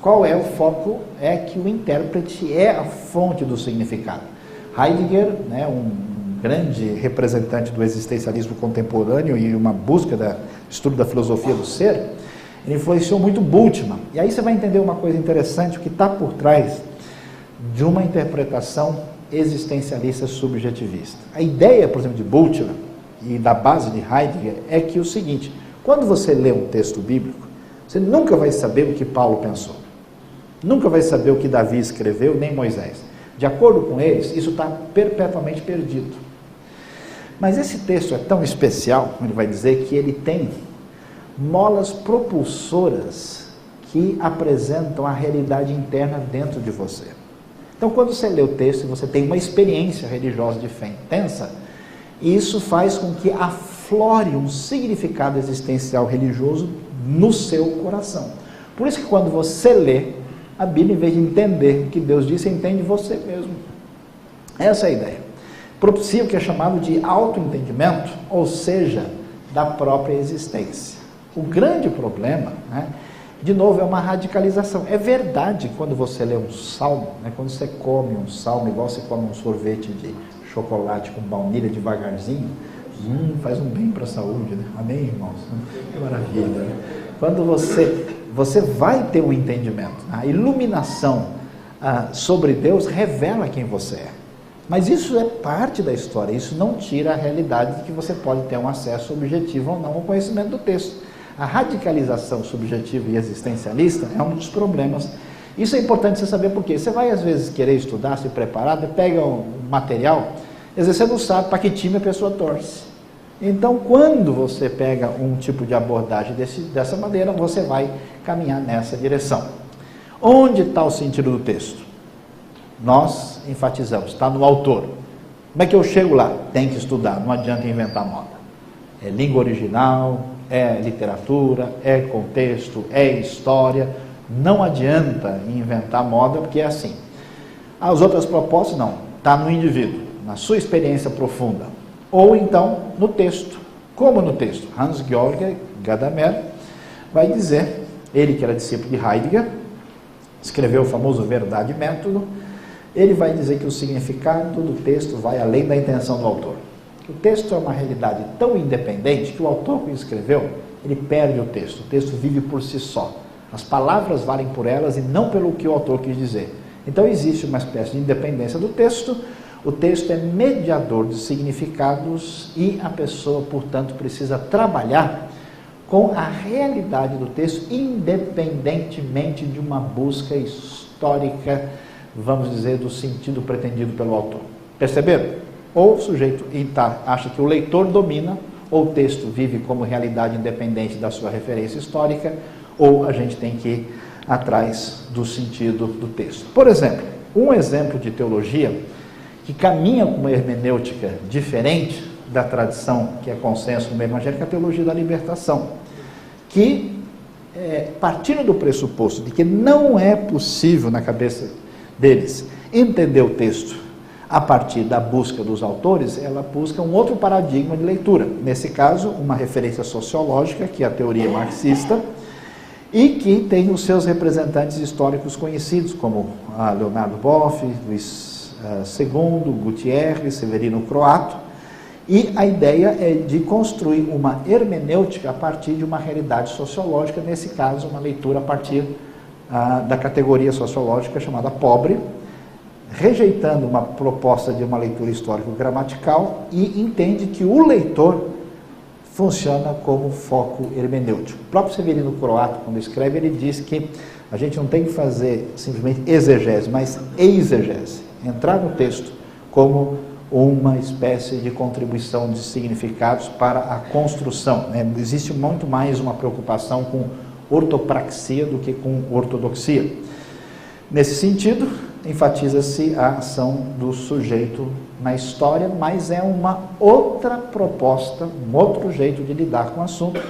Qual é o foco? É que o intérprete é a fonte do significado. Heidegger, né, um grande representante do existencialismo contemporâneo e uma busca do estudo da filosofia do ser, ele influenciou muito Bultmann. E aí você vai entender uma coisa interessante, o que está por trás de uma interpretação existencialista subjetivista. A ideia, por exemplo, de Bultmann e da base de Heidegger é que o seguinte, quando você lê um texto bíblico, você nunca vai saber o que Paulo pensou, nunca vai saber o que Davi escreveu, nem Moisés. De acordo com eles, isso está perpetuamente perdido. Mas esse texto é tão especial, ele vai dizer, que ele tem molas propulsoras que apresentam a realidade interna dentro de você. Então, quando você lê o texto e você tem uma experiência religiosa de fé intensa, isso faz com que aflore um significado existencial religioso no seu coração. Por isso que quando você lê a Bíblia, em vez de entender o que Deus disse, você entende você mesmo. Essa é a ideia. Propicia o que é chamado de autoentendimento, ou seja, da própria existência. O grande problema, né, de novo, é uma radicalização. É verdade, quando você lê um salmo, né, quando você come um salmo, igual você come um sorvete de chocolate com baunilha devagarzinho, faz um bem para a saúde, né? Amém, irmãos? Que maravilha, né? Quando você vai ter um entendimento, a iluminação sobre Deus revela quem você é. Mas isso é parte da história, isso não tira a realidade de que você pode ter um acesso objetivo ou não ao conhecimento do texto. A radicalização subjetiva e existencialista é um dos problemas. Isso é importante você saber por quê. Você vai às vezes querer estudar, se preparar, pega um material, às vezes você não sabe para que time a pessoa torce. Então, quando você pega um tipo de abordagem dessa maneira, você vai caminhar nessa direção. Onde está o sentido do texto? Nós enfatizamos, está no autor. Como é que eu chego lá? Tem que estudar, não adianta inventar moda. É língua original, é literatura, é contexto, é história. Não adianta inventar moda, porque é assim. As outras propostas, não. Está no indivíduo, na sua experiência profunda. Ou então, no texto. Como no texto? Hans-Georg Gadamer vai dizer, ele que era discípulo de Heidegger, escreveu o famoso Verdade e Método, ele vai dizer que o significado do texto vai além da intenção do autor. O texto é uma realidade tão independente que o autor que escreveu, ele perde o texto vive por si só. As palavras valem por elas e não pelo que o autor quis dizer. Então existe uma espécie de independência do texto, o texto é mediador de significados e a pessoa, portanto, precisa trabalhar com a realidade do texto, independentemente de uma busca histórica, vamos dizer, do sentido pretendido pelo autor. Perceberam? Ou o sujeito acha que o leitor domina, ou o texto vive como realidade independente da sua referência histórica, ou a gente tem que ir atrás do sentido do texto. Por exemplo, Um exemplo de teologia que caminha com uma hermenêutica diferente da tradição que é consenso no meio evangélico é a teologia da libertação, que, partindo do pressuposto de que não é possível na cabeça deles entender o texto a partir da busca dos autores, ela busca um outro paradigma de leitura. Nesse caso, uma referência sociológica, que é a teoria marxista, e que tem os seus representantes históricos conhecidos, como Leonardo Boff, Luiz II, Gutierrez, Severino Croato, e a ideia é de construir uma hermenêutica a partir de uma realidade sociológica, nesse caso, uma leitura a partir da categoria sociológica chamada pobre, rejeitando uma proposta de uma leitura histórico-gramatical, e entende que o leitor funciona como foco hermenêutico. O próprio Severino Croato, quando escreve, ele diz que a gente não tem que fazer simplesmente exegese, mas exegese, entrar no texto como uma espécie de contribuição de significados para a construção. Existe muito mais uma preocupação com ortopraxia do que com ortodoxia. Nesse sentido, enfatiza-se a ação do sujeito na história, mas é uma outra proposta, um outro jeito de lidar com o assunto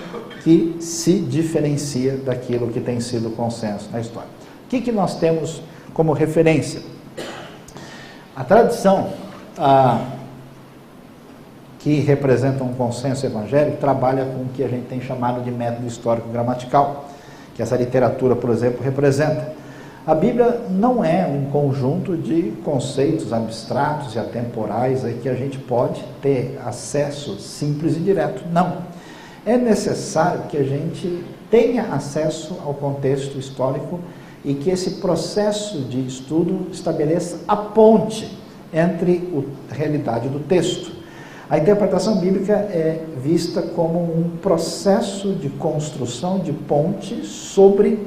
que se diferencia daquilo que tem sido consenso na história. O que nós temos como referência? A tradição que representa um consenso evangélico trabalha com o que a gente tem chamado de método histórico-gramatical, que essa literatura, por exemplo, representa. A Bíblia não é um conjunto de conceitos abstratos e atemporais aí que a gente pode ter acesso simples e direto. Não. É necessário que a gente tenha acesso ao contexto histórico e que esse processo de estudo estabeleça a ponte entre a realidade do texto. A interpretação bíblica é vista como um processo de construção de ponte sobre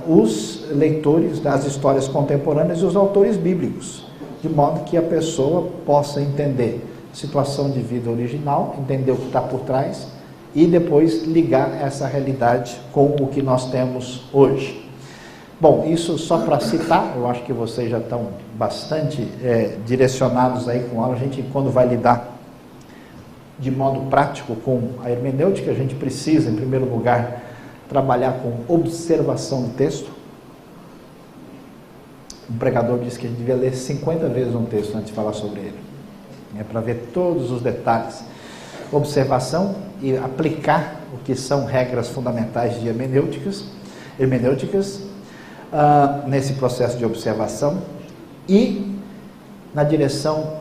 os leitores das histórias contemporâneas e os autores bíblicos, de modo que a pessoa possa entender a situação de vida original, entender o que está por trás e depois ligar essa realidade com o que nós temos hoje. Bom, isso só para citar, eu acho que vocês já estão bastante direcionados aí com ela. A gente, quando vai lidar de modo prático com a hermenêutica, a gente precisa, em primeiro lugar, trabalhar com observação do texto. Um pregador disse que a gente devia ler 50 vezes um texto antes de falar sobre ele, para ver todos os detalhes. Observação e aplicar o que são regras fundamentais de hermenêuticas, nesse processo de observação e na direção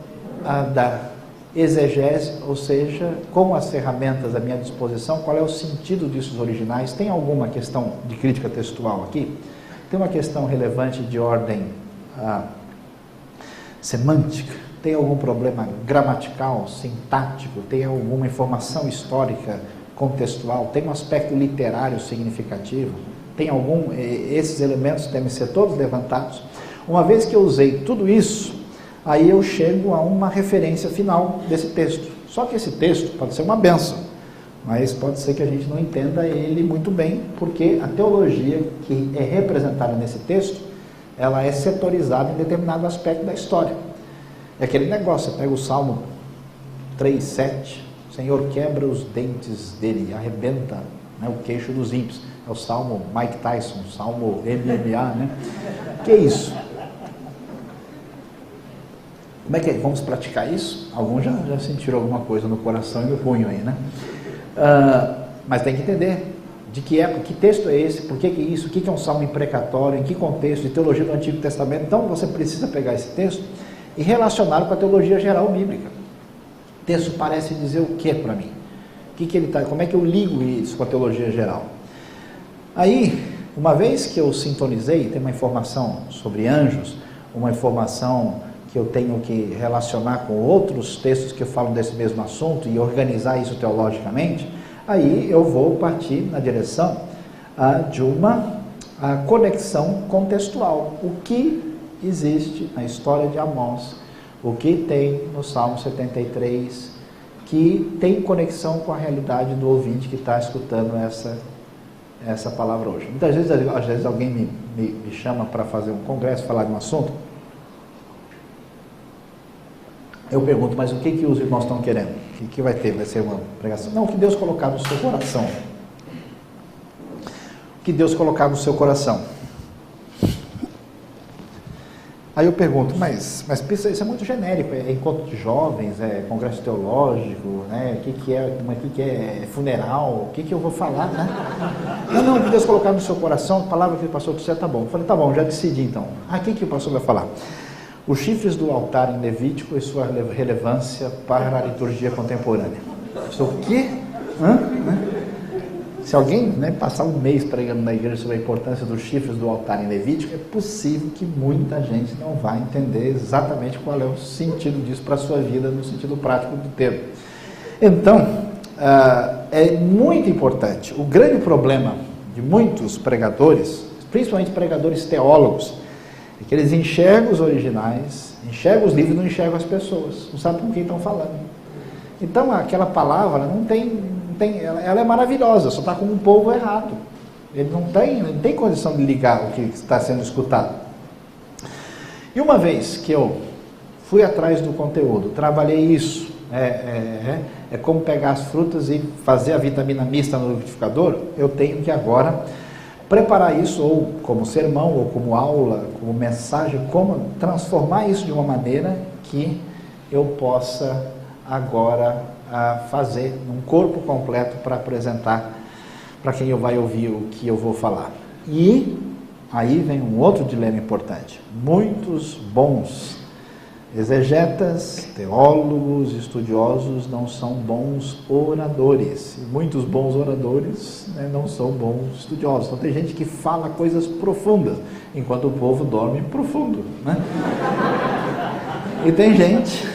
da exegese, ou seja, com as ferramentas à minha disposição, qual é o sentido disso originais. Tem alguma questão de crítica textual aqui? Tem uma questão relevante de ordem semântica? Tem algum problema gramatical, sintático? Tem alguma informação histórica contextual? Tem um aspecto literário significativo? Tem esses elementos devem ser todos levantados. Uma vez que eu usei tudo isso, aí eu chego a uma referência final desse texto. Só que esse texto pode ser uma bênção, mas pode ser que a gente não entenda ele muito bem, porque a teologia que é representada nesse texto, ela é setorizada em determinado aspecto da história. É aquele negócio, você pega o Salmo 3:7, o Senhor quebra os dentes dele, arrebenta o queixo dos ímpios. É o Salmo Mike Tyson, o Salmo MMA, né? Que é isso? Como é que é? Vamos praticar isso? Alguns já sentiram alguma coisa no coração e no punho aí, né? Mas tem que entender de que época, que texto é esse, por que isso, o que é um salmo imprecatório, em que contexto, de teologia do Antigo Testamento. Então você precisa pegar esse texto e relacioná-lo com a teologia geral bíblica. O texto parece dizer o que para mim? Como é que eu ligo isso com a teologia geral? Aí, uma vez que eu sintonizei, tem uma informação sobre anjos, uma informação que eu tenho que relacionar com outros textos que falam desse mesmo assunto e organizar isso teologicamente, aí eu vou partir na direção de uma conexão contextual. O que existe na história de Amós, o que tem no Salmo 73, que tem conexão com a realidade do ouvinte que está escutando essa palavra hoje. Muitas vezes, às vezes alguém me chama para fazer um congresso, falar de um assunto. Eu pergunto, mas o que os irmãos estão querendo? O que vai ter? Vai ser uma pregação? Não, o que Deus colocar no seu coração. O que Deus colocar no seu coração. Aí eu pergunto, mas isso é muito genérico, é encontro de jovens, é congresso teológico, né? O que é funeral, o que eu vou falar, né? Não, o que Deus colocar no seu coração, a palavra que o pastor disse, tá bom. Eu falei, tá bom, já decidi então. O que o pastor vai falar? Os chifres do altar em Levítico e sua relevância para a liturgia contemporânea. O quê? Se alguém passar um mês pregando na igreja sobre a importância dos chifres do altar em Levítico, é possível que muita gente não vai entender exatamente qual é o sentido disso para a sua vida, no sentido prático do termo. Então, é muito importante. O grande problema de muitos pregadores, principalmente pregadores teólogos, é que eles enxergam os originais, enxergam os livros e não enxergam as pessoas, não sabem com quem estão falando. Então, aquela palavra ela é maravilhosa, só está com um povo errado. Ele não tem condição de ligar o que está sendo escutado. E uma vez que eu fui atrás do conteúdo, trabalhei isso, é como pegar as frutas e fazer a vitamina mista no liquidificador, eu tenho que agora preparar isso, ou como sermão, ou como aula, como mensagem, como transformar isso de uma maneira que eu possa agora fazer um corpo completo para apresentar para quem vai ouvir o que eu vou falar. E aí vem um outro dilema importante. Muitos bons exegetas, teólogos, estudiosos não são bons oradores. E muitos bons oradores não são bons estudiosos. Então tem gente que fala coisas profundas, enquanto o povo dorme profundo, né? E tem gente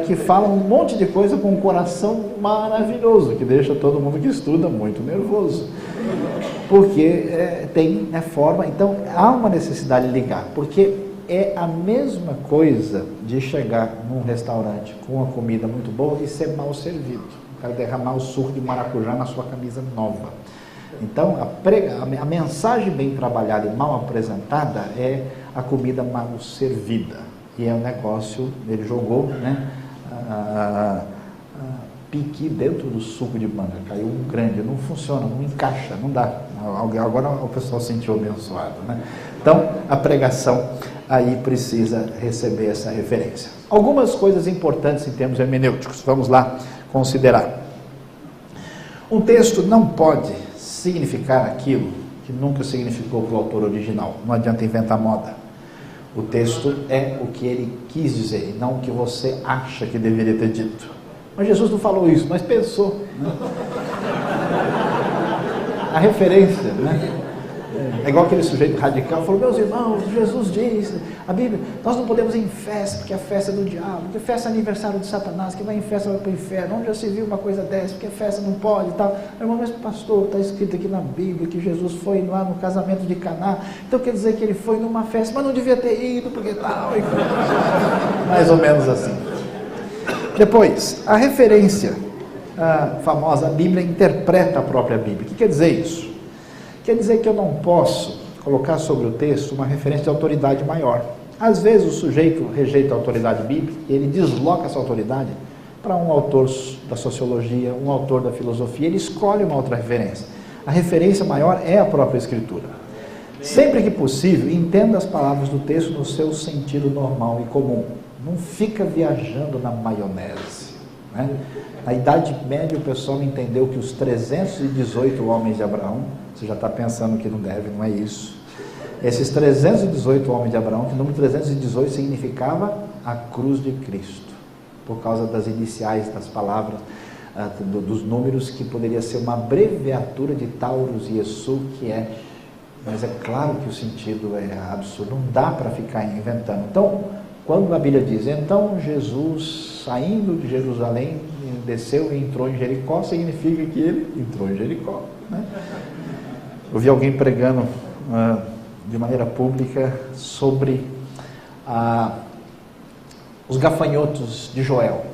que fala um monte de coisa com um coração maravilhoso, que deixa todo mundo que estuda muito nervoso, porque tem forma. Então há uma necessidade de ligar, porque é a mesma coisa de chegar num restaurante com uma comida muito boa e ser mal servido, para derramar o suco de maracujá na sua camisa nova. Então a mensagem bem trabalhada e mal apresentada é a comida mal servida. E é um negócio, ele jogou piqui dentro do suco de manga, caiu um grande, não funciona, não encaixa, não dá. Agora o pessoal se sentiu abençoado, né? Então a pregação aí precisa receber essa referência. Algumas coisas importantes em termos hermenêuticos, vamos lá considerar. Um texto não pode significar aquilo que nunca significou para o autor original, não adianta inventar moda. O texto é o que ele quis dizer, e não o que você acha que deveria ter dito. Mas Jesus não falou isso, mas pensou, né? A referência, né? É igual aquele sujeito radical, falou, meus irmãos, Jesus disse, a Bíblia, nós não podemos ir em festa, porque a festa é do diabo, porque festa é aniversário de Satanás, que vai em festa vai para o inferno, onde já se viu uma coisa dessa, porque festa não pode e tal. Irmão, mas pastor, está escrito aqui na Bíblia que Jesus foi lá no casamento de Caná, então quer dizer que ele foi numa festa, mas não devia ter ido, porque tal, mais ou menos assim. Depois, a referência famosa, a Bíblia interpreta a própria Bíblia. O que quer dizer isso? Quer dizer que eu não posso colocar sobre o texto uma referência de autoridade maior. Às vezes o sujeito rejeita a autoridade bíblica e ele desloca essa autoridade para um autor da sociologia, um autor da filosofia, ele escolhe uma outra referência. A referência maior é a própria Escritura. Sempre que possível, entenda as palavras do texto no seu sentido normal e comum. Não fica viajando na maionese, né? Na Idade Média o pessoal entendeu que os 318 homens de Abraão, você já está pensando que não deve, não é isso. Esses 318 homens de Abraão, que o número 318 significava a cruz de Cristo, por causa das iniciais das palavras, dos números, que poderia ser uma abreviatura de Taurus e Iesu, que é, mas é claro que o sentido é absurdo, não dá para ficar inventando. Então, quando a Bíblia diz, então Jesus, saindo de Jerusalém, desceu e entrou em Jericó, significa que ele entrou em Jericó, né? Eu vi alguém pregando de maneira pública sobre os gafanhotos de Joel,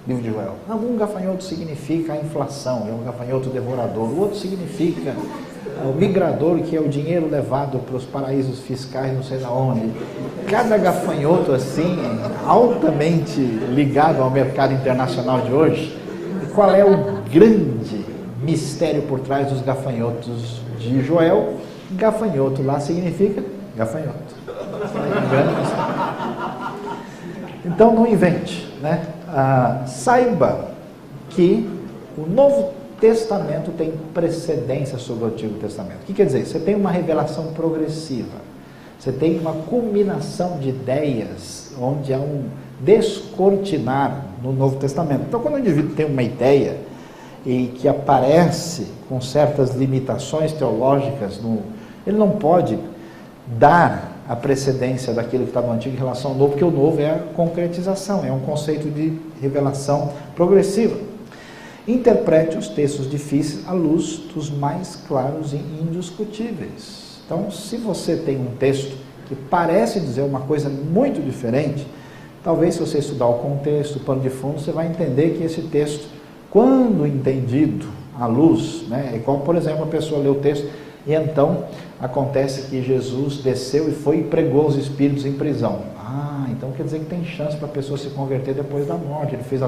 livro de Joel. Um gafanhoto significa a inflação, é um gafanhoto devorador, o outro significa o migrador, que é o dinheiro levado para os paraísos fiscais, não sei de onde. Cada gafanhoto assim, altamente ligado ao mercado internacional de hoje. E qual é o grande mistério por trás dos gafanhotos de Joel? Gafanhoto lá significa gafanhoto. Então não invente, né? Saiba que o Novo Testamento tem precedência sobre o Antigo Testamento. O que quer dizer? Você tem uma revelação progressiva, você tem uma culminação de ideias, onde há um descortinar no Novo Testamento. Então, quando o indivíduo tem uma ideia e que aparece com certas limitações teológicas, ele não pode dar a precedência daquilo que está no Antigo em relação ao Novo, porque o Novo é a concretização, é um conceito de revelação progressiva. Interprete os textos difíceis à luz dos mais claros e indiscutíveis. Então, se você tem um texto que parece dizer uma coisa muito diferente, talvez se você estudar o contexto, o pano de fundo, você vai entender que esse texto, quando entendido à luz, né, é igual, por exemplo, a pessoa lê o texto e então acontece que Jesus desceu e foi e pregou os espíritos em prisão. Então quer dizer que tem chance para a pessoa se converter depois da morte. Ele fez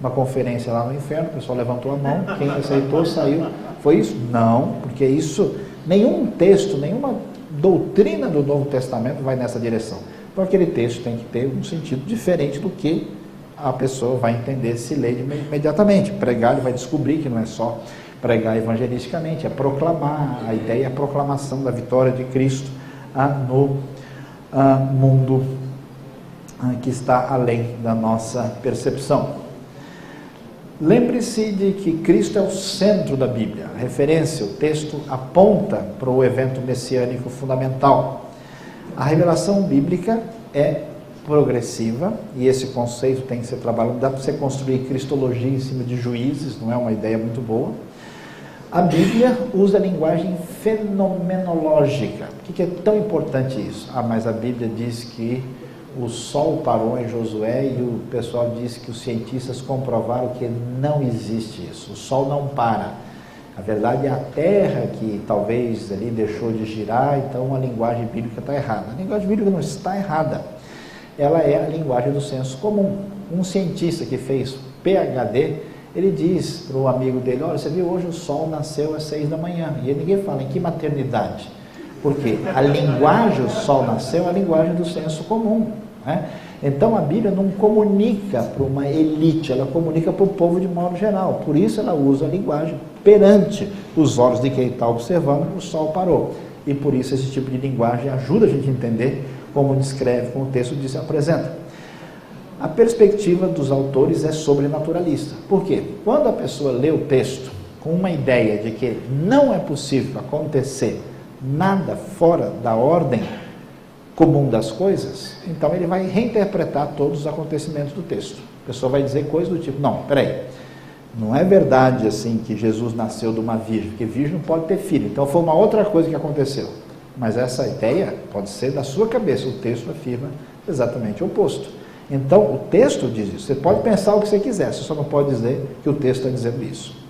uma conferência lá no inferno, o pessoal levantou a mão, quem aceitou saiu. Foi isso? Não, porque isso, nenhum texto, nenhuma doutrina do Novo Testamento vai nessa direção. Então aquele texto tem que ter um sentido diferente do que a pessoa vai entender se ler imediatamente. Pregar, ele vai descobrir que não é só pregar evangelisticamente, é proclamar, a ideia é a proclamação da vitória de Cristo no mundo que está além da nossa percepção. Lembre-se de que Cristo é o centro da Bíblia. A referência, o texto aponta para o evento messiânico fundamental. A revelação bíblica é progressiva, e esse conceito tem que ser trabalhado. Dá para você construir cristologia em cima de juízes, não é uma ideia muito boa. A Bíblia usa a linguagem fenomenológica. Por que é tão importante isso? Mas a Bíblia diz que o sol parou em Josué e o pessoal diz que os cientistas comprovaram que não existe isso. O sol não para. A verdade é a Terra que talvez ali deixou de girar, então a linguagem bíblica está errada. A linguagem bíblica não está errada. Ela é a linguagem do senso comum. Um cientista que fez PhD, ele diz para o amigo dele, olha, você viu, hoje o sol nasceu às 6 da manhã. E ninguém fala, em que maternidade? Porque a linguagem, o sol nasceu, é a linguagem do senso comum, né? Então a Bíblia não comunica para uma elite, ela comunica para o povo de modo geral. Por isso ela usa a linguagem perante os olhos de quem está observando, o sol parou. E por isso esse tipo de linguagem ajuda a gente a entender como descreve, como o texto diz, apresenta. A perspectiva dos autores é sobrenaturalista. Por quê? Quando a pessoa lê o texto com uma ideia de que não é possível acontecer nada fora da ordem comum das coisas, então ele vai reinterpretar todos os acontecimentos do texto. A pessoa vai dizer coisas do tipo, não, peraí, não é verdade assim que Jesus nasceu de uma virgem, porque virgem não pode ter filho, então foi uma outra coisa que aconteceu. Mas essa ideia pode ser da sua cabeça, o texto afirma exatamente o oposto. Então o texto diz isso, você pode pensar o que você quiser, você só não pode dizer que o texto está dizendo isso.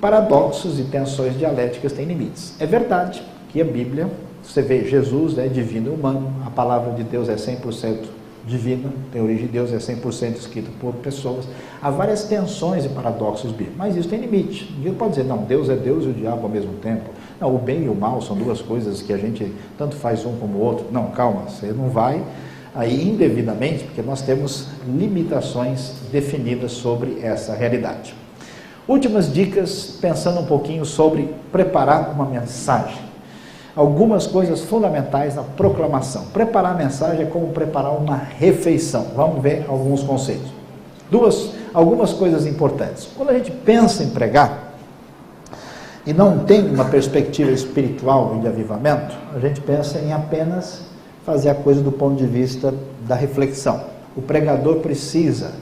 Paradoxos e tensões dialéticas têm limites. É verdade que a Bíblia, você vê, Jesus é divino e humano, a palavra de Deus é 100% divina, tem origem de Deus, é 100% escrita por pessoas. Há várias tensões e paradoxos bíblicos, mas isso tem limite. Ninguém pode dizer, não, Deus é Deus e o diabo ao mesmo tempo. Não, o bem e o mal são duas coisas que a gente tanto faz um como o outro. Não, calma, você não vai aí indevidamente, porque nós temos limitações definidas sobre essa realidade. Últimas dicas, pensando um pouquinho sobre preparar uma mensagem. Algumas coisas fundamentais na proclamação. Preparar a mensagem é como preparar uma refeição. Vamos ver alguns conceitos. Algumas coisas importantes. Quando a gente pensa em pregar e não tem uma perspectiva espiritual e de avivamento, a gente pensa em apenas fazer a coisa do ponto de vista da reflexão. O pregador precisa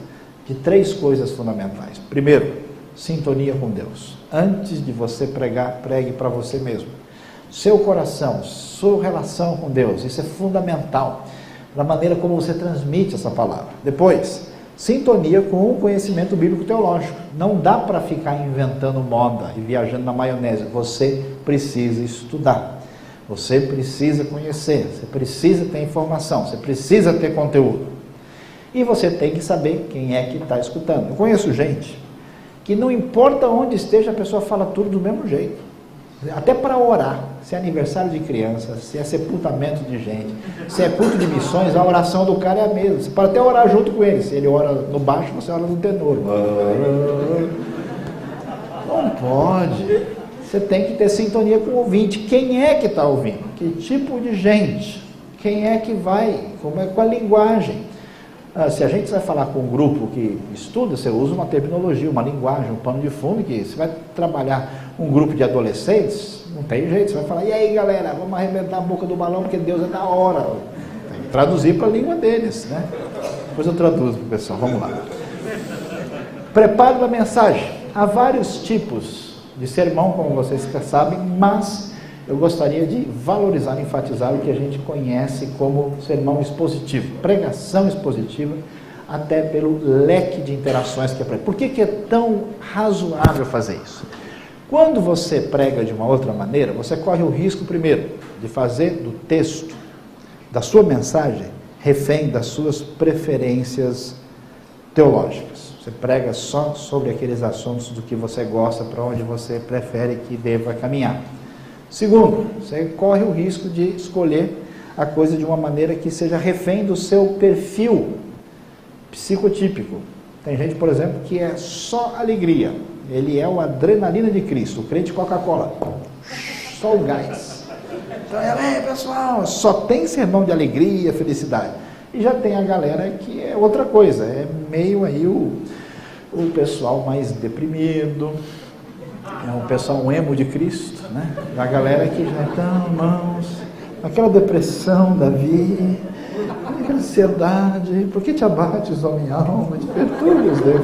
de 3 coisas fundamentais. Primeiro, sintonia com Deus. Antes de você pregar, pregue para você mesmo. Seu coração, sua relação com Deus, isso é fundamental, da maneira como você transmite essa palavra. Depois, sintonia com o conhecimento bíblico teológico. Não dá para ficar inventando moda e viajando na maionese. Você precisa estudar. Você precisa conhecer. Você precisa ter informação. Você precisa ter conteúdo. E você tem que saber quem é que está escutando. Eu conheço gente que não importa onde esteja, a pessoa fala tudo do mesmo jeito. Até para orar, se é aniversário de criança, se é sepultamento de gente, se é culto de missões, a oração do cara é a mesma. Você pode até orar junto com ele. Se ele ora no baixo, você ora no tenor. Não pode. Você tem que ter sintonia com o ouvinte. Quem é que está ouvindo? Que tipo de gente? Quem é que vai? Como é com a linguagem? Se a gente vai falar com um grupo que estuda, você usa uma terminologia, uma linguagem, um pano de fundo, que você vai trabalhar um grupo de adolescentes, não tem jeito, você vai falar, e aí galera, vamos arrebentar a boca do balão, porque Deus é da hora. Tem que traduzir para a língua deles, né? Depois eu traduzo para o pessoal, vamos lá. Preparo da mensagem. Há vários tipos de sermão, como vocês sabem, mas eu gostaria de valorizar, enfatizar o que a gente conhece como sermão expositivo, pregação expositiva, até pelo leque de interações que é prega. Por que é tão razoável fazer isso? Quando você prega de uma outra maneira, você corre o risco, primeiro, de fazer do texto, da sua mensagem, refém das suas preferências teológicas. Você prega só sobre aqueles assuntos do que você gosta, para onde você prefere que deva caminhar. Segundo, você corre o risco de escolher a coisa de uma maneira que seja refém do seu perfil psicotípico. Tem gente, por exemplo, que é só alegria. Ele é o adrenalina de Cristo, o crente Coca-Cola. Só o gás. Então, pessoal, só tem sermão de alegria, felicidade. E já tem a galera que é outra coisa, é meio aí o pessoal mais deprimido, é o pessoal um emo de Cristo, né? A galera que já está, irmãos, aquela depressão da vida, aquela ansiedade, por que te abates, ó minha alma, te perturbas, Deus?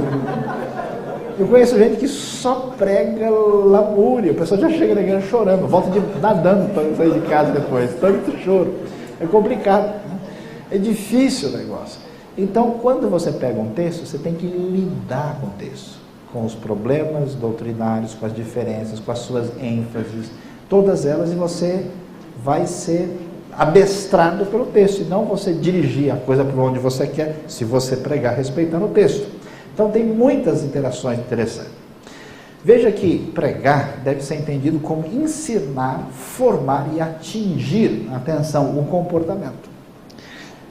Eu conheço gente que só prega lamúria, o pessoal já chega na igreja chorando, volta nadando para sair de casa depois, tanto choro. É complicado, né? É difícil o negócio. Então, quando você pega um texto, você tem que lidar com o texto, com os problemas doutrinários, com as diferenças, com as suas ênfases, todas elas, e você vai ser abestrado pelo texto, e não você dirigir a coisa para onde você quer, se você pregar respeitando o texto. Então tem muitas interações interessantes. Veja que pregar deve ser entendido como ensinar, formar e atingir, atenção, o comportamento.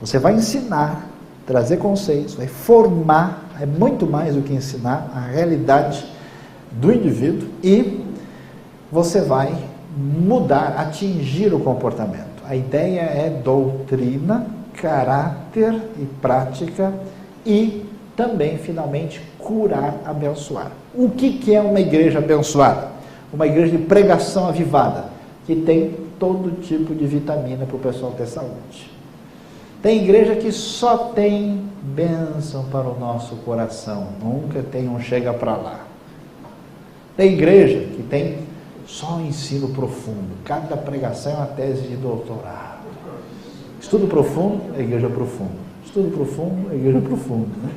Você vai ensinar, trazer conceitos, vai formar, é muito mais do que ensinar, a realidade do indivíduo, e você vai mudar, atingir o comportamento. A ideia é doutrina, caráter e prática, e também, finalmente, curar, abençoar. O que é uma igreja abençoada? Uma igreja de pregação avivada, que tem todo tipo de vitamina para o pessoal ter saúde. Tem igreja que só tem bênção para o nosso coração, nunca tem um chega para lá. Tem igreja que tem só ensino profundo, cada pregação é uma tese de doutorado. Estudo profundo é igreja profunda. Estudo profundo é igreja profunda, né?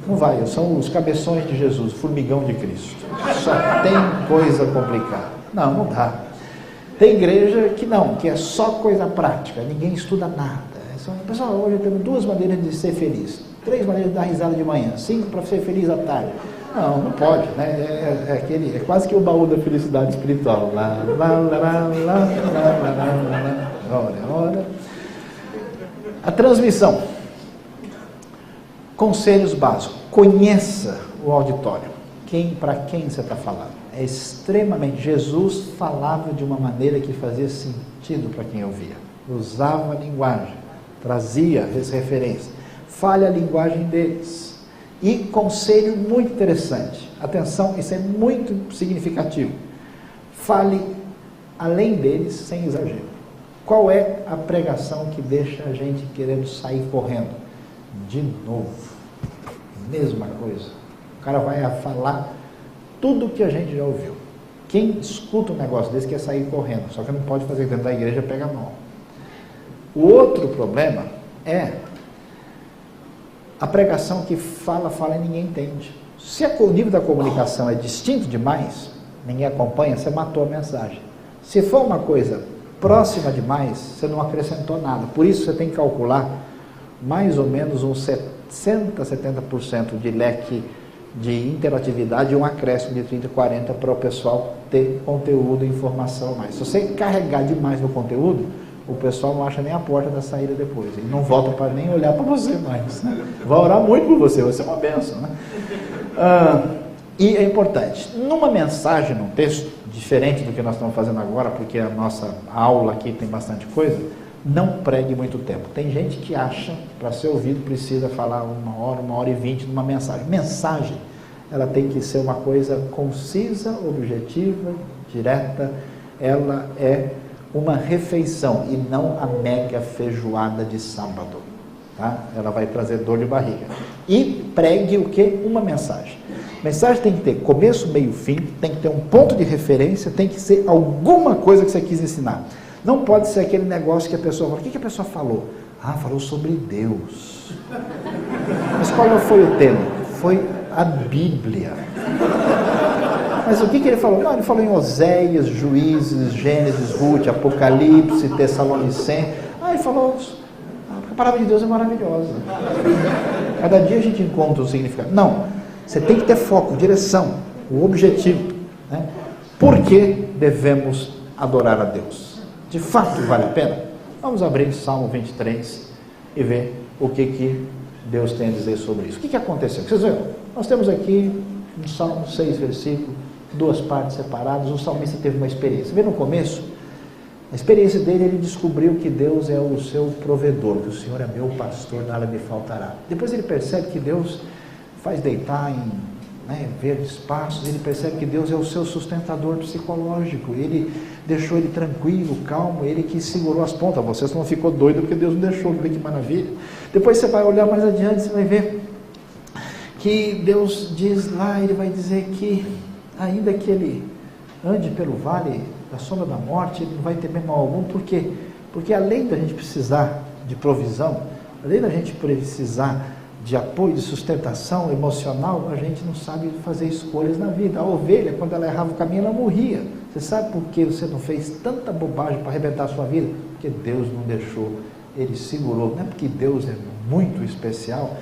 Não vai, são os cabeções de Jesus, formigão de Cristo. Só tem coisa complicada. Não dá. Tem igreja que não, que é só coisa prática, ninguém estuda nada. Pessoal, hoje temos 2 maneiras de ser feliz, 3 maneiras de dar risada de manhã, 5 para ser feliz à tarde. Não pode, né? É quase que o baú da felicidade espiritual. Olha. A transmissão. Conselhos básicos. Conheça o auditório. Para quem você está falando? É extremamente... Jesus falava de uma maneira que fazia sentido para quem ouvia. Usava a linguagem, trazia as referências. Fale a linguagem deles. E conselho muito interessante. Atenção, isso é muito significativo. Fale além deles, sem exagero. Qual é a pregação que deixa a gente querendo sair correndo? De novo, mesma coisa. O cara vai falar tudo o que a gente já ouviu. Quem escuta um negócio desse quer sair correndo, só que não pode fazer dentro da igreja, pega mal. O outro problema é A pregação que fala e ninguém entende. Se o nível da comunicação é distinto demais, ninguém acompanha, você matou a mensagem. Se for uma coisa próxima demais, você não acrescentou nada. Por isso você tem que calcular mais ou menos uns 60%, 70% de leque de interatividade e um acréscimo de 30%, 40% para o pessoal ter conteúdo e informação a mais. Se você carregar demais no conteúdo, o pessoal não acha nem a porta da saída depois. Ele não volta para nem olhar para você mais. Né? Vai orar muito por você, vai ser uma bênção. Né? E é importante, numa mensagem, num texto, diferente do que nós estamos fazendo agora, porque a nossa aula aqui tem bastante coisa, não pregue muito tempo. Tem gente que acha, para ser ouvido, precisa falar 1h20 numa mensagem. Mensagem, ela tem que ser uma coisa concisa, objetiva, direta, ela é uma refeição e não a mega feijoada de sábado. Tá? Ela vai trazer dor de barriga. E pregue o quê? Uma mensagem. Mensagem tem que ter começo, meio, fim, tem que ter um ponto de referência, tem que ser alguma coisa que você quis ensinar. Não pode ser aquele negócio que a pessoa fala, o que a pessoa falou? Ah, falou sobre Deus. Mas qual foi o tema? Foi a Bíblia. Mas o que ele falou? Não, ele falou em Oséias, Juízes, Gênesis, Ruth, Apocalipse, Tessalonicenses. Ah, ele falou, a palavra de Deus é maravilhosa. Cada dia a gente encontra o significado. Não, você tem que ter foco, direção, o objetivo. Né? Por que devemos adorar a Deus? De fato vale a pena? Vamos abrir Salmo 23 e ver o que Deus tem a dizer sobre isso. O que aconteceu? Vocês viram? Nós temos aqui um Salmo 6 versículos, 2 partes separadas. O salmista teve uma experiência. Vê no começo, a experiência dele, ele descobriu que Deus é o seu provedor, que o Senhor é meu pastor, nada me faltará. Depois ele percebe que Deus faz deitar em verdes pastos, ele percebe que Deus é o seu sustentador psicológico, ele deixou ele tranquilo, calmo, ele que segurou as pontas. Você não ficou doido porque Deus não deixou, que maravilha. Depois você vai olhar mais adiante, você vai ver que Deus diz lá, ele vai dizer que ainda que ele ande pelo vale da sombra da morte, ele não vai ter mal algum. Por quê? Porque além da gente precisar de provisão, além da gente precisar de apoio, de sustentação emocional, a gente não sabe fazer escolhas na vida. A ovelha, quando ela errava o caminho, ela morria. Você sabe por que você não fez tanta bobagem para arrebentar a sua vida? Porque Deus não deixou, ele segurou. Não é porque Deus é muito especial,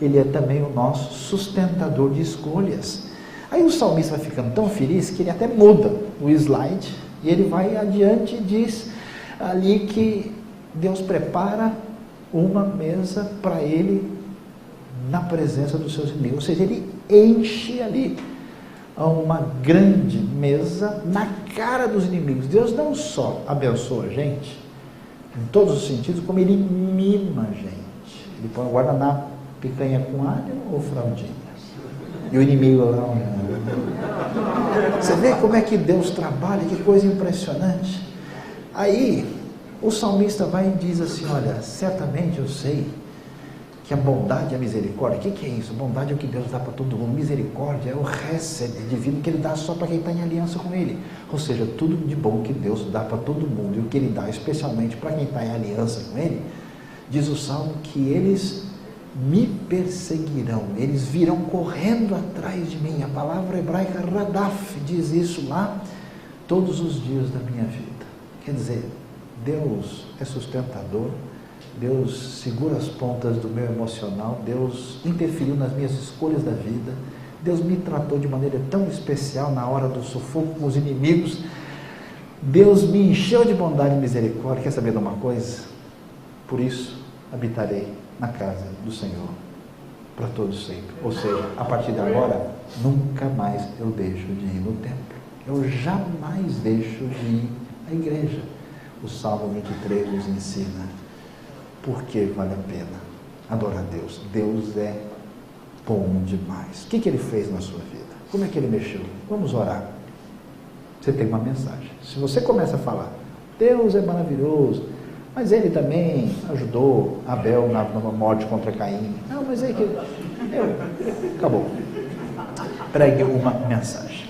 ele é também o nosso sustentador de escolhas. Aí o salmista vai ficando tão feliz que ele até muda o slide e ele vai adiante e diz ali que Deus prepara uma mesa para ele na presença dos seus inimigos, ou seja, ele enche ali uma grande mesa na cara dos inimigos. Deus não só abençoa a gente em todos os sentidos, como ele mima a gente. Ele põe o guardanapo, picanha com alho ou fraldinha, e o inimigo lá olhando. Você vê como é que Deus trabalha, que coisa impressionante. Aí o salmista vai e diz assim, olha, certamente eu sei que a bondade e a misericórdia, o que é isso? Bondade é o que Deus dá para todo mundo, misericórdia é o hesed divino que ele dá só para quem está em aliança com ele. Ou seja, tudo de bom que Deus dá para todo mundo e o que ele dá especialmente para quem está em aliança com ele, diz o Salmo que eles me perseguirão, eles virão correndo atrás de mim. A palavra hebraica radaf diz isso lá, todos os dias da minha vida. Quer dizer, Deus é sustentador, Deus segura as pontas do meu emocional, Deus interferiu nas minhas escolhas da vida, Deus me tratou de maneira tão especial na hora do sufoco com os inimigos, Deus me encheu de bondade e misericórdia. Quer saber de uma coisa? Por isso habitarei na casa do Senhor para todos sempre. Ou seja, a partir de agora, nunca mais eu deixo de ir no templo, eu jamais deixo de ir à igreja. O Salmo 23 nos ensina porque vale a pena adorar a Deus. Deus é bom demais. O que ele fez na sua vida? Como é que ele mexeu? Vamos orar. Você tem uma mensagem. Se você começa a falar, Deus é maravilhoso, mas ele também ajudou Abel na morte contra Caim. Não, mas é que... Acabou. Pregue uma mensagem.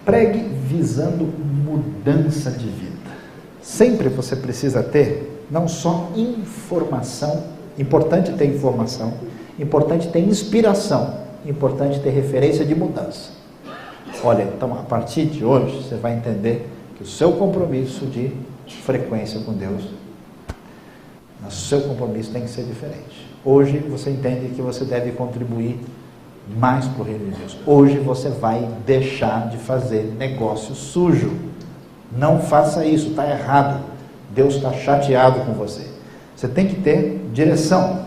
Pregue visando mudança de vida. Sempre você precisa ter não só informação Importante ter informação, importante ter inspiração, importante ter referência de mudança. Olha, então a partir de hoje você vai entender que o seu compromisso de frequência com Deus, o seu compromisso tem que ser diferente. Hoje você entende que você deve contribuir mais para o reino de Deus. Hoje você vai deixar de fazer negócio sujo. Não faça isso, está errado. Deus está chateado com você. Você tem que ter direção.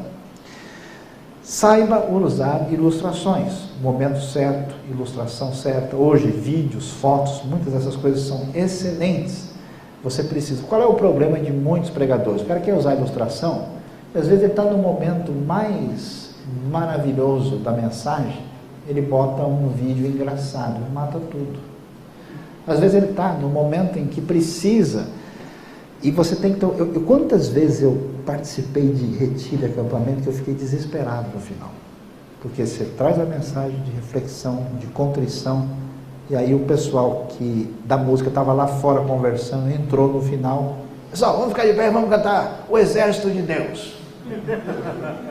Saiba usar ilustrações. Momento certo, ilustração certa. Hoje, vídeos, fotos, muitas dessas coisas são excelentes. Você precisa. Qual é o problema de muitos pregadores? O cara quer usar ilustração, às vezes ele está no momento mais maravilhoso da mensagem, ele bota um vídeo engraçado, mata tudo. Às vezes ele está no momento em que precisa, e você tem que... Quantas vezes eu participei de retiro e acampamento que eu fiquei desesperado no final? Porque você traz a mensagem de reflexão, de contrição, e aí o pessoal que da música estava lá fora conversando, entrou no final. Pessoal, vamos ficar de pé, vamos cantar O Exército de Deus.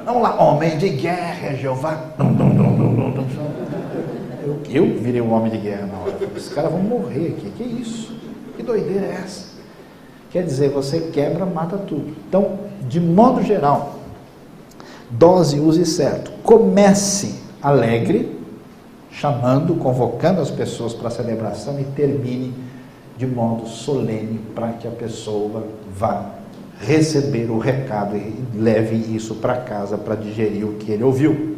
Vamos lá, homem de guerra, Jeová. Eu virei um homem de guerra na hora. Esses caras vão morrer aqui. Que isso? Que doideira é essa? Quer dizer, você quebra, mata tudo. Então, de modo geral, dose, use certo. Comece alegre, chamando, convocando as pessoas para a celebração, e termine de modo solene, para que a pessoa vá receber o recado e leve isso para casa para digerir o que ele ouviu.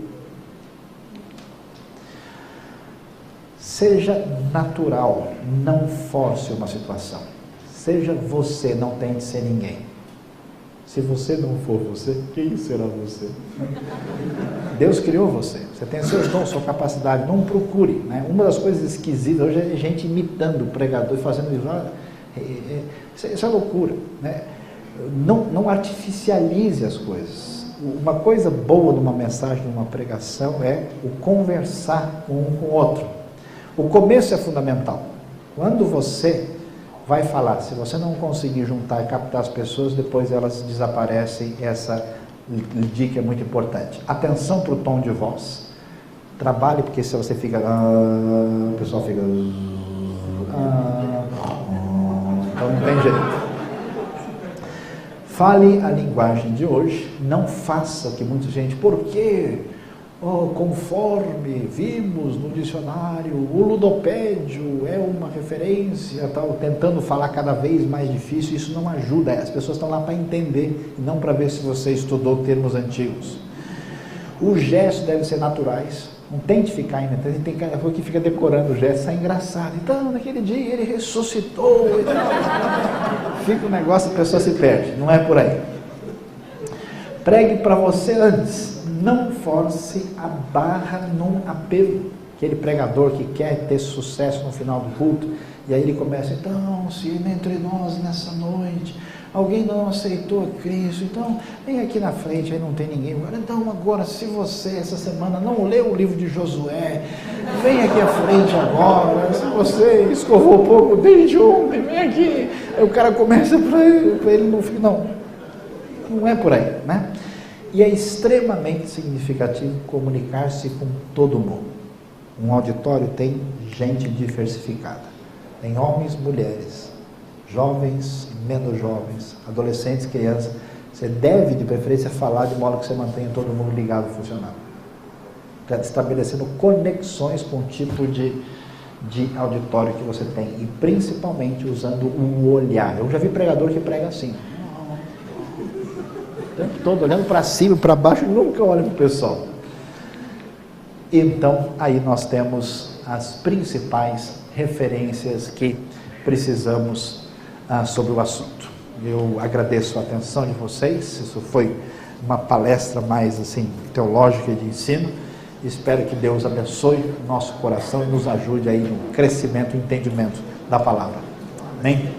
Seja natural, não force uma situação. Seja você, não tente ser ninguém. Se você não for você, quem será você? Deus criou você. Você tem seus dons, sua capacidade. Não procure, né? Uma das coisas esquisitas hoje é gente imitando o pregador e fazendo isso. Isso é loucura, né? Não artificialize as coisas. Uma coisa boa numa mensagem, numa pregação, é o conversar um com o outro. O começo é fundamental. Quando você vai falar, se você não conseguir juntar e captar as pessoas, depois elas desaparecem. Essa dica é muito importante. Atenção para o tom de voz. Trabalhe, porque se você fica... o pessoal fica... então não tem jeito. Fale a linguagem de hoje. Não faça o que muita gente... Por quê? Conforme vimos no dicionário, o ludopédio é uma referência, tal, tentando falar cada vez mais difícil. Isso não ajuda. As pessoas estão lá para entender, e não para ver se você estudou termos antigos. Os gestos devem ser naturais. Não tente ficar inventando. Tem cara que fica decorando o gesto, isso é engraçado. Então, naquele dia ele ressuscitou e tal. Fica um negócio, a pessoa se perde. Não é por aí. Pregue para você antes. Não force a barra num apelo. Aquele pregador que quer ter sucesso no final do culto, e aí ele começa, então, se entre nós nessa noite, alguém não aceitou a Cristo, então, vem aqui na frente, aí não tem ninguém. Então, agora, se você, essa semana, não leu o livro de Josué, vem aqui à frente agora. Se você escovou pouco desde ontem, vem aqui. Aí o cara começa para ele não fica, não é por aí, né? E é extremamente significativo comunicar-se com todo mundo. Um auditório tem gente diversificada. Tem homens, mulheres, jovens, menos jovens, adolescentes, crianças. Você deve, de preferência, falar de modo que você mantenha todo mundo ligado e funcionando. Estabelecendo conexões com o tipo de auditório que você tem. E principalmente usando um olhar. Eu já vi pregador que prega assim. O tempo todo olhando para cima, para baixo, nunca olha para o pessoal. Então, aí nós temos as principais referências que precisamos sobre o assunto. Eu agradeço a atenção de vocês. Isso foi uma palestra mais assim teológica de ensino. Espero que Deus abençoe o nosso coração e nos ajude aí no crescimento e entendimento da palavra. Amém?